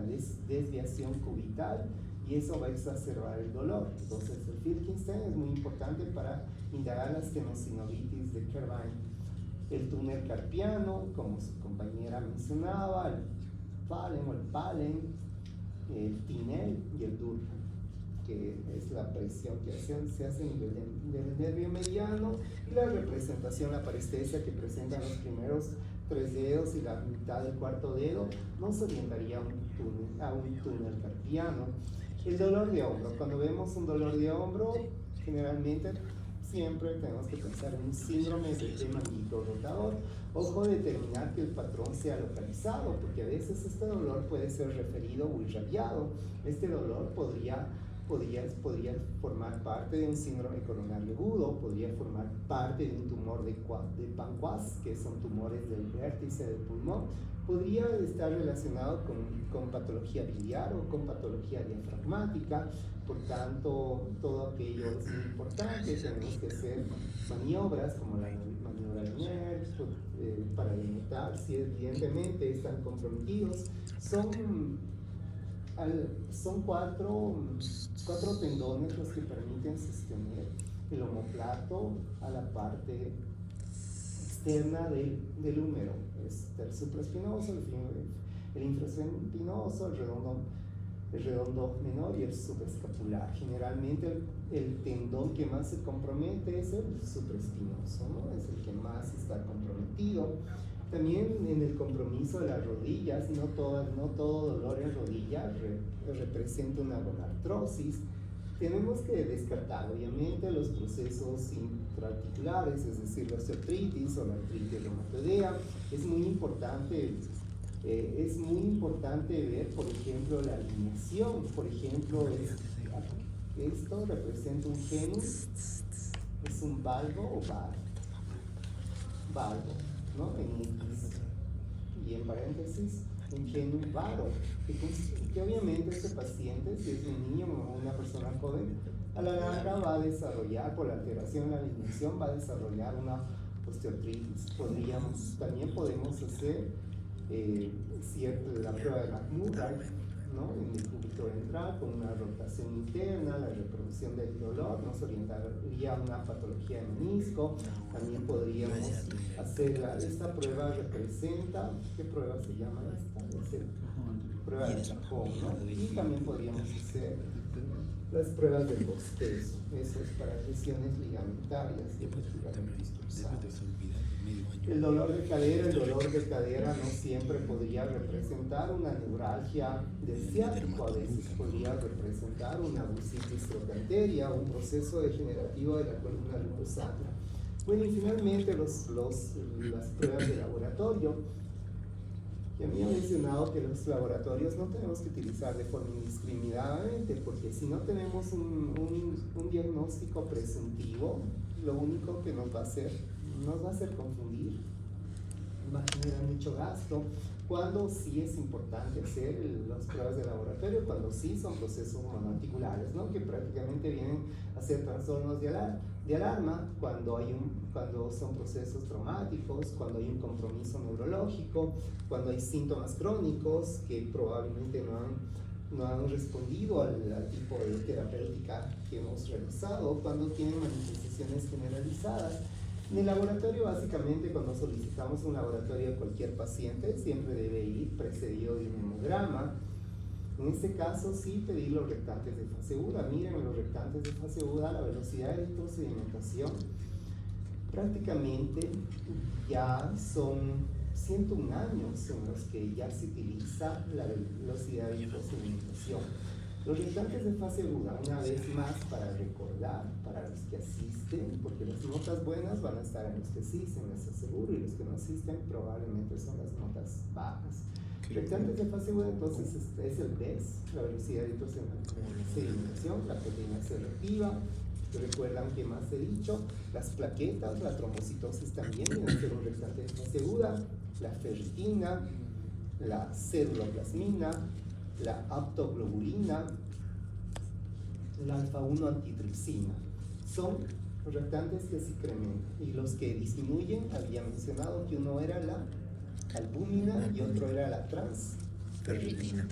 desviación cubital, y eso va a exacerbar el dolor. Entonces el Filkinstein es muy importante para indagar la stenosinovitis de Kervine. El túnel carpiano, como su compañera mencionaba, el Palen o el Palen, el Tinel y el Durkheim, que es la presión que se hace a nivel del nervio mediano, y la representación, la parestesia que presentan los primeros 3 dedos y la mitad del cuarto dedo, nos orientaría a un túnel carpiano. El dolor de hombro, cuando vemos un dolor de hombro, generalmente siempre tenemos que pensar en un síndrome de manguito rotador. Ojo, determinar que el patrón sea localizado, porque a veces este dolor puede ser referido o irradiado. Este dolor podría formar parte de un síndrome coronario agudo, podría formar parte de un tumor de Panquas, que son tumores del vértice del pulmón, podría estar relacionado con patología biliar o con patología diafragmática. Por tanto, todo aquello es muy importante. Tenemos que hacer maniobras como la maniobra de Nerz para delimitar si evidentemente están comprometidos. Son cuatro tendones los que permiten sostener el omóplato a la parte externa del húmero. Es el supraespinoso, el infraespinoso, el redondo menor y el subescapular. Generalmente el tendón que más se compromete es el supraespinoso, ¿no? Es el que más está comprometido. También en el compromiso de las rodillas, no todo dolor en rodilla representa una gonartrosis. Tenemos que descartar obviamente los procesos intraarticulares, es decir, la osteoartritis o la artritis reumatoidea. Es muy importante ver, por ejemplo, la alineación. Por ejemplo, esto representa un genus, es un valgo o valgo, ¿no? Y en paréntesis, un genus varo, que obviamente este paciente, si es un niño o una persona joven, a la larga va a desarrollar, por la alteración en la alineación, va a desarrollar una osteoartritis. También podemos hacer la prueba de McMurray, ¿no? En el cúbito ventral, con una rotación interna, la reproducción del dolor nos orientaría a una patología de menisco. También podríamos hacer esta prueba representa, ¿qué prueba se llama esta? Prueba de Chapón, ¿no? Y también podríamos hacer las pruebas del bostezo, eso es para lesiones ligamentarias y el dolor de cadera no siempre podría representar una neuralgia del ciático, a veces podría representar una bursitis trocanteria, un proceso degenerativo de la columna lumosacra. Bueno, y finalmente las pruebas de laboratorio. Ya me había mencionado que los laboratorios no tenemos que utilizar de forma indiscriminadamente, porque si no tenemos un diagnóstico presuntivo, lo único que nos va a hacer confundir, va a generar mucho gasto. Cuando sí es importante hacer las pruebas de laboratorio, cuando sí son procesos monoarticulares, ¿no? Que prácticamente vienen a ser trastornos de alarma, cuando son procesos traumáticos, cuando hay un compromiso neurológico, cuando hay síntomas crónicos que probablemente no han respondido al tipo de terapéutica que hemos realizado, cuando tienen manifestaciones generalizadas. En el laboratorio, básicamente, cuando solicitamos un laboratorio de cualquier paciente, siempre debe ir precedido de un hemograma. En este caso, sí pedir los rectantes de fase aguda. Miren, en los rectantes de fase aguda, la velocidad de retrosedimentación prácticamente ya son 101 años en los que ya se utiliza la velocidad de retrosedimentación. Los restantes de fase aguda, una vez más para recordar, para los que asisten, porque las notas buenas van a estar en los que asisten, eso seguro, y los que no asisten probablemente son las notas bajas. Restantes de fase aguda, entonces, es el BES, la velocidad de sedimentación, la proteína C reactiva. Recuerdan que más he dicho, las plaquetas, la trombocitosis también deben ser un reactante de fase aguda, la ferritina, la ceruloplasmina, la aptoglobulina, la alfa-1 antitripsina. Son los reactantes que se incrementan. Y los que disminuyen, había mencionado que uno era la albúmina y otro era la transferritina.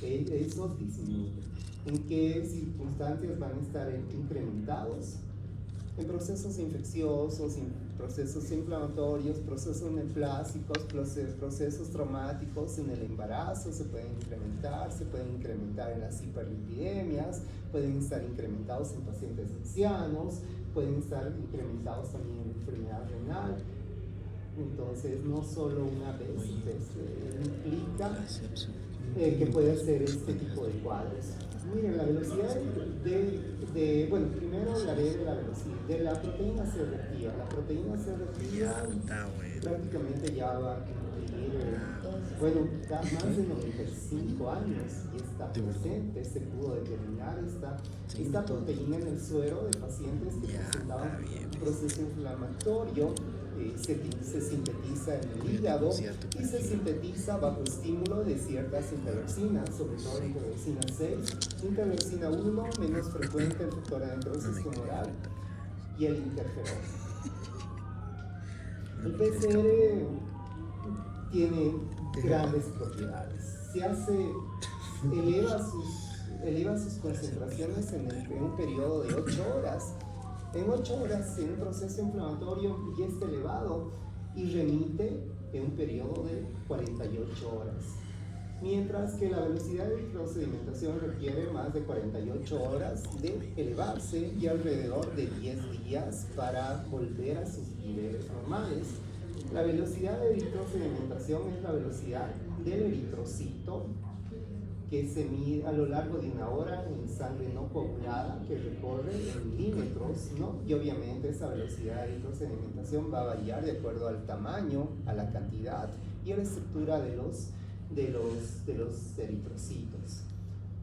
Esos disminuyen. ¿En qué circunstancias van a estar incrementados? En procesos infecciosos, procesos inflamatorios, procesos neoplásicos, procesos traumáticos en el embarazo se pueden incrementar en las hiperlipidemias, pueden estar incrementados en pacientes ancianos, pueden estar incrementados también en enfermedad renal. Entonces, no solo una vez, implica que puede hacer este tipo de cuadros. Miren, la velocidad bueno, primero hablaré de la velocidad, de la proteína C reactiva. La proteína C reactiva prácticamente ya va a cumplir, bueno, más de 95 años y está presente. Se pudo determinar esta proteína en el suero de pacientes que presentaban un proceso inflamatorio. Se sintetiza en el hígado y se sintetiza bajo estímulo de ciertas interleucinas, sobre todo la interleucina 6, interleucina 1, menos frecuente el factor de necrosis tumoral, y el interferón. El PCR tiene grandes propiedades. Eleva sus concentraciones en un periodo de 8 horas. En 8 horas, en un proceso inflamatorio ya está elevado y remite en un periodo de 48 horas. Mientras que la velocidad de microsedimentación requiere más de 48 horas de elevarse y alrededor de 10 días para volver a sus niveles normales. La velocidad de microsedimentación es la velocidad del eritrocito que se mide a lo largo de una hora en sangre no coagulada, que recorre en milímetros, ¿no? Y obviamente esa velocidad de microsedimentación va a variar de acuerdo al tamaño, a la cantidad y a la estructura de los eritrocitos.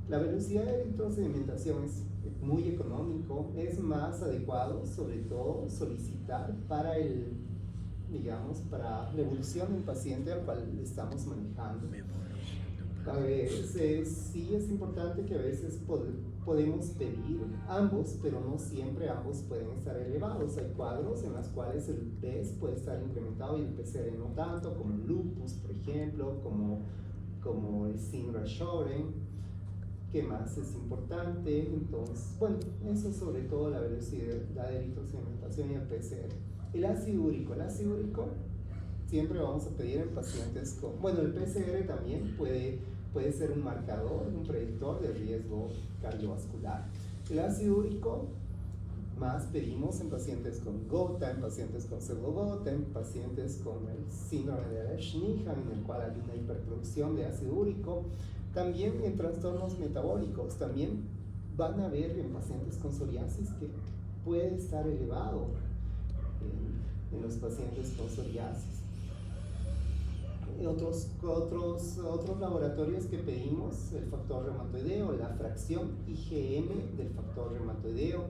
La velocidad de microsedimentación es muy económico, es más adecuado sobre todo solicitar para para la evolución del paciente al cual estamos manejando. A veces sí es importante que a veces podemos pedir ambos, pero no siempre ambos pueden estar elevados. Hay cuadros en los cuales el PES puede estar incrementado y el PCR no tanto, como el lupus, por ejemplo, como el Singh-Rashoren. ¿Qué más es importante? Entonces, bueno, eso sobre todo la velocidad de eritrosedimentación y el PCR. El ácido úrico siempre vamos a pedir en pacientes con, bueno, el PCR también puede ser un marcador, un predictor de riesgo cardiovascular. El ácido úrico más pedimos en pacientes con gota, en pacientes con pseudogota, en pacientes con el síndrome de Lesch-Nyhan, en el cual hay una hiperproducción de ácido úrico. También en trastornos metabólicos, también van a haber en pacientes con psoriasis que puede estar elevado en los pacientes con psoriasis. Otros laboratorios que pedimos, el factor reumatoideo, la fracción IgM del factor reumatoideo,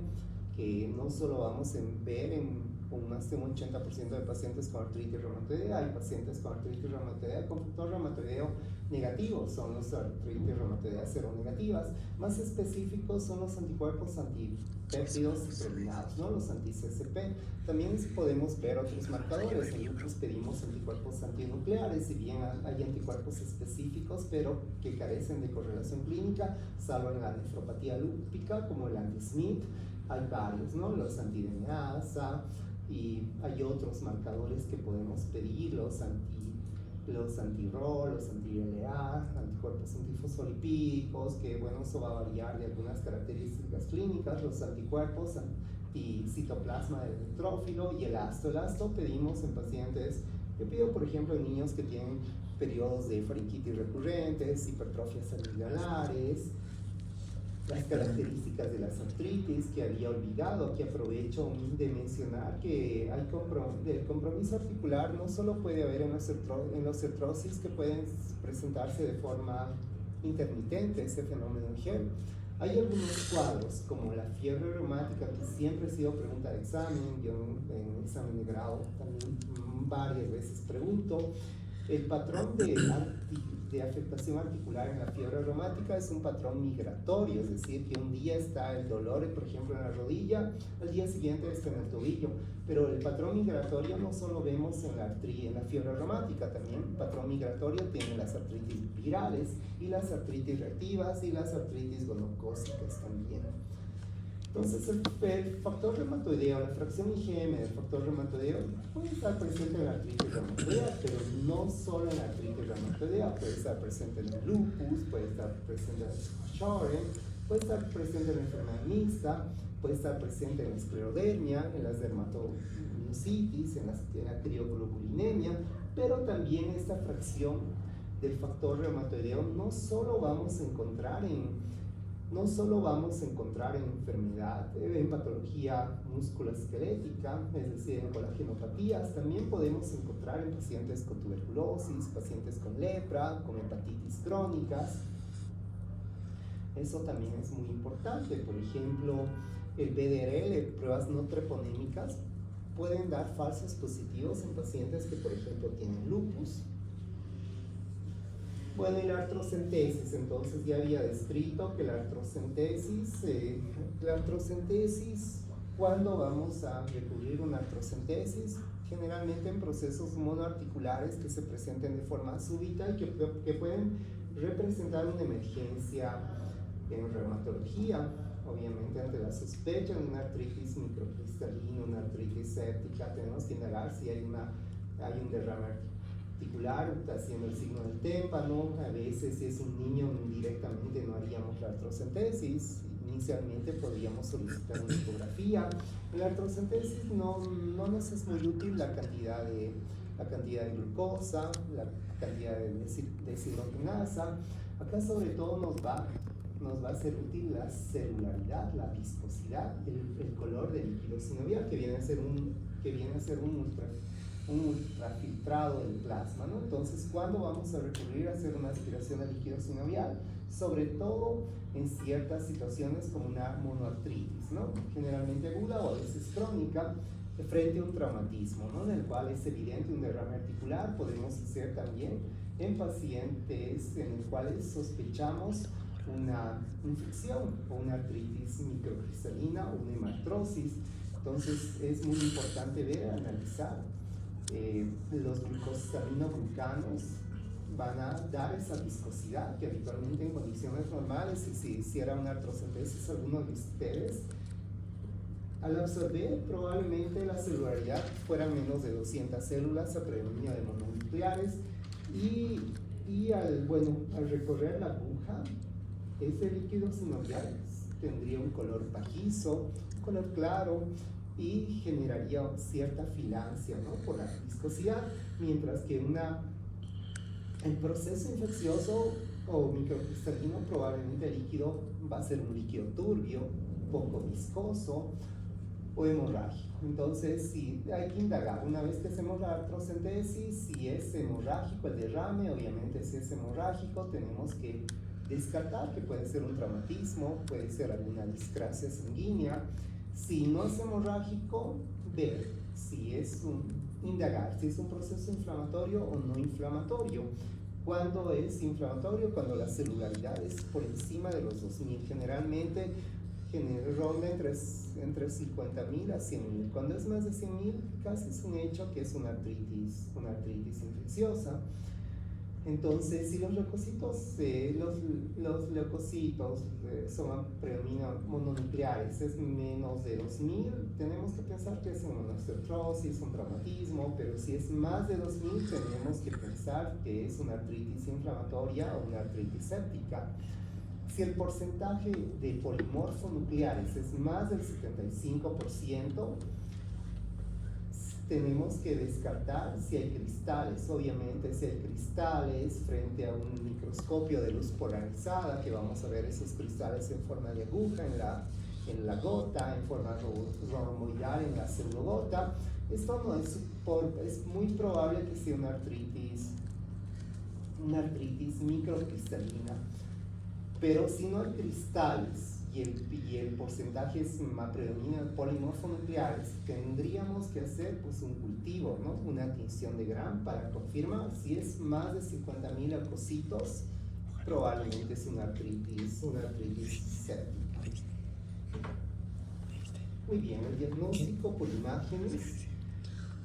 que no solo vamos a ver en más de un 80% de pacientes con artritis reumatoidea, hay pacientes con artritis reumatoidea con factor reumatoideo negativo, son los artritis reumatoidea seronegativas. Más específicos son los anticuerpos antipéptidos determinados, ¿no? Los anti-CCP. También podemos ver otros marcadores. En otros pedimos anticuerpos antinucleares, si bien hay anticuerpos específicos, pero que carecen de correlación clínica, salvo en la nefropatía lúpica, como el anti-SNP. Hay varios, ¿no? Los anti-DNASA, y hay otros marcadores que podemos pedir, los anti-ROL, los anti-LA, anticuerpos antifosfolipídicos, que bueno, eso va a variar de algunas características clínicas, los anticuerpos anticitoplasma del neutrófilo y el ASTO. El ASTO pedimos en pacientes, yo pido por ejemplo en niños que tienen periodos de faringitis recurrentes, hipertrofias alveolares, las características de las artritis que había olvidado. Aquí aprovecho de mencionar que el compromiso articular no solo puede haber en los artrosis que pueden presentarse de forma intermitente, ese fenómeno en gel. Hay algunos cuadros, como la fiebre reumática, que siempre ha sido pregunta de examen. Yo en examen de grado también varias veces pregunto. El patrón de afectación articular en la fiebre reumática es un patrón migratorio, es decir, que un día está el dolor, por ejemplo, en la rodilla, al día siguiente está en el tobillo. Pero el patrón migratorio no solo vemos en la fiebre reumática, también el patrón migratorio tiene las artritis virales y las artritis reactivas y las artritis gonocócicas también. Entonces, el factor reumatoideo, la fracción IgM del factor reumatoideo puede estar presente en la artritis reumatoidea, pero no solo en la artritis reumatoidea, puede estar presente en el lupus, puede estar presente en el Sjögren, puede estar presente en la enfermedad mixta, puede estar presente en la esclerodermia, en las dermatomiositis, en la crioglobulinemia, pero también esta fracción del factor reumatoideo no solo vamos a encontrar en enfermedad, en patología musculoesquelética, es decir, en colagenopatías. También podemos encontrar en pacientes con tuberculosis, pacientes con lepra, con hepatitis crónicas. Eso también es muy importante. Por ejemplo, el BDRL, pruebas no treponémicas, pueden dar falsos positivos en pacientes que, por ejemplo, tienen lupus. Bueno, y la artrocentesis, entonces ya había descrito que la artrocentesis, ¿cuándo vamos a recurrir a una artrocentesis? Generalmente en procesos monoarticulares que se presenten de forma súbita y que pueden representar una emergencia en reumatología. Obviamente, ante la sospecha de una artritis microcristalina, una artritis séptica, tenemos que indagar si hay un derrame articular, haciendo el signo del témpano. A veces, si es un niño, directamente no haríamos la artrocentesis. Inicialmente podríamos solicitar una ecografía. En la artrocentesis no nos es muy útil la cantidad de glucosa, la cantidad de deshidrogenasa. Acá sobre todo nos va a ser útil la celularidad, la viscosidad, el color del líquido sinovial, que viene a ser un ultrafiltrado del plasma, ¿no? Entonces, ¿cuándo vamos a recurrir a hacer una aspiración al líquido sinovial? Sobre todo en ciertas situaciones como una monoartritis, ¿no? Generalmente aguda o a veces crónica, frente a un traumatismo, ¿no? En el cual es evidente un derrame articular. Podemos hacer también en pacientes en los cuales sospechamos una infección o una artritis microcristalina o una hemartrosis. Entonces, es muy importante analizar. Los glucosaminoglucanos van a dar esa viscosidad que habitualmente en condiciones normales, y si hiciera una artrocentesis alguno de ustedes, al absorber probablemente la celularidad fuera menos de 200 células a predominio de mononucleares, y al recorrer la aguja, ese líquido sinovial tendría un color pajizo, un color claro, y generaría cierta filancia, ¿no? Por la viscosidad, mientras que el proceso infeccioso o microcristalino, probablemente el líquido va a ser un líquido turbio, poco viscoso o hemorrágico. Entonces, sí, hay que indagar. Una vez que hacemos la artrocentesis, si es hemorrágico el derrame, obviamente si es hemorrágico tenemos que descartar que puede ser un traumatismo, puede ser alguna discrasia sanguínea. Si no es hemorrágico, ver indagar si es un proceso inflamatorio o no inflamatorio. ¿Cuándo es inflamatorio? Cuando la celularidad es por encima de los 2000, generalmente ronda entre 50.000 a 100.000. Cuando es más de 100.000, casi es un hecho que es una artritis infecciosa. Entonces, si los leucocitos, predominan mononucleares, es menos de 2000, tenemos que pensar que es una osteoartrosis, un traumatismo, pero si es más de 2000, tenemos que pensar que es una artritis inflamatoria o una artritis séptica. Si el porcentaje de polimorfonucleares es más del 75%, tenemos que descartar si hay cristales. Obviamente, si hay cristales frente a un microscopio de luz polarizada, que vamos a ver esos cristales en forma de aguja en la gota, en forma romboidal en la pseudogota, esto no es muy probable que sea una artritis microcristalina. Pero si no hay cristales y el porcentaje predomina polimorfonucleares, tendríamos que hacer pues un cultivo, ¿no? Una tinción de Gram para confirmar. Si es más de 50.000 leucocitos, probablemente es una artritis séptica. Muy bien, el diagnóstico por imágenes.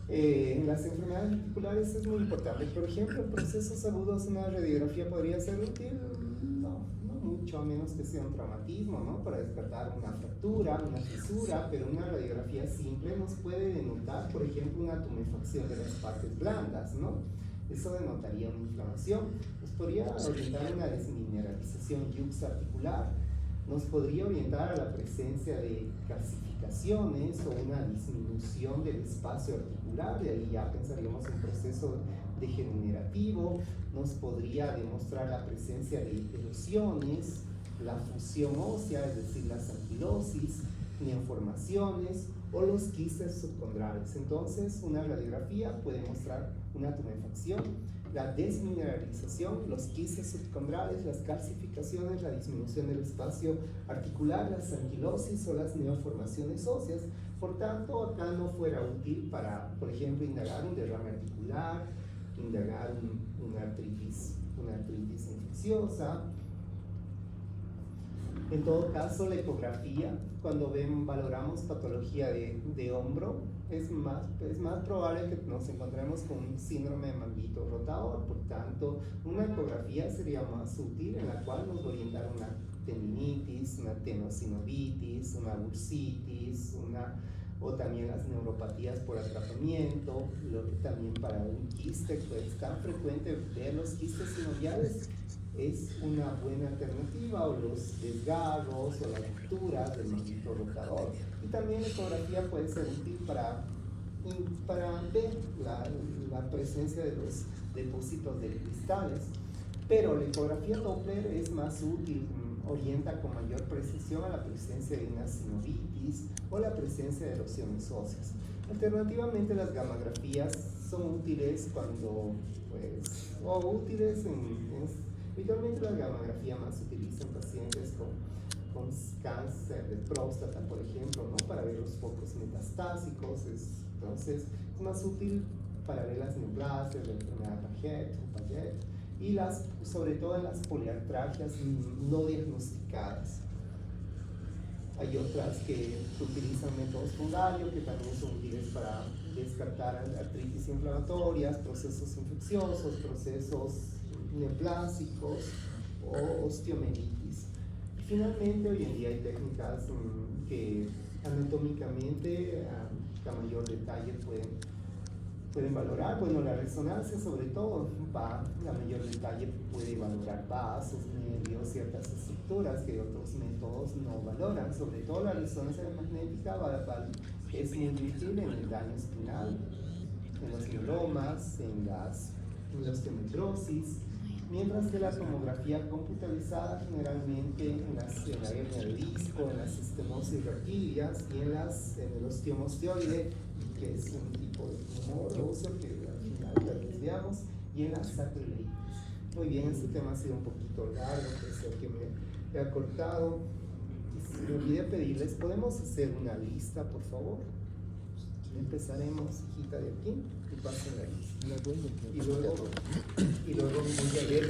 En las enfermedades articulares es muy importante. Por ejemplo, en procesos agudos una radiografía podría ser útil, no mucho, a menos que sea un traumatismo, ¿no? Para descartar una fractura, una fisura, pero una radiografía simple nos puede denotar, por ejemplo, una tumefacción de las partes blandas, ¿no? Eso denotaría una inflamación. Nos podría orientar a una desmineralización yuxarticular, nos podría orientar a la presencia de calcificaciones o una disminución del espacio articular, de ahí ya pensaríamos en un proceso degenerativo. Nos podría demostrar la presencia de erosiones, la fusión ósea, es decir, las anquilosis, neoformaciones o los quistes subcondrales. Entonces, una radiografía puede mostrar una tumefacción, la desmineralización, los quistes subcondrales, las calcificaciones, la disminución del espacio articular, las anquilosis o las neoformaciones óseas. Por tanto, acá no fuera útil para, por ejemplo, indagar un derrame articular, indagar una artritis infecciosa. En todo caso, la ecografía, cuando valoramos patología de hombro, es más probable que nos encontremos con un síndrome de manguito rotador. Por tanto, una ecografía sería más útil, en la cual nos orientar una tendinitis, una tenosinovitis, una bursitis, o también las neuropatías por atrapamiento, también para un quiste, pues es tan frecuente ver los quistes sinoviales, es una buena alternativa, o los desgarros o las rupturas del manguito rotador. Y también la ecografía puede ser útil para ver la presencia de los depósitos de cristales, pero la ecografía Doppler es más útil, orienta con mayor precisión a la presencia de una sinovitis o la presencia de erosiones óseas. Alternativamente, las gammagrafías son útiles habitualmente la gammagrafía más se utiliza en pacientes con cáncer de próstata, por ejemplo, ¿no? Para ver los focos metastásicos. Entonces, es más útil para ver las neoplasias, la enfermedad Paget, y sobre todo en las poliartragias no diagnosticadas. Hay otras que utilizan métodos Fundario, que también son útiles para descartar artritis inflamatorias, procesos infecciosos, procesos neoplásicos o osteomelitis. Y finalmente, hoy en día hay técnicas que anatómicamente a mayor detalle pueden valorar. Bueno, la resonancia sobre todo a mayor detalle puede valorar vasos, nervios, ciertas estructuras que otros métodos no valoran. Sobre todo la resonancia magnética es muy útil en el daño espinal, en los neuromas, en la osteometrosis, mientras que la tomografía computarizada generalmente en la hernia de disco, en las estenosis raquídeas y en el osteomosteoide, que es un tipo de tumor óseo que al final la desviamos, y en la sacroiliitis. Muy bien, este tema ha sido un poquito largo, creo que me he acortado. Y me olvidé pedirles, ¿podemos hacer una lista, por favor? Empezaremos, hijita, de aquí, y pasen la lista. Y luego voy a ver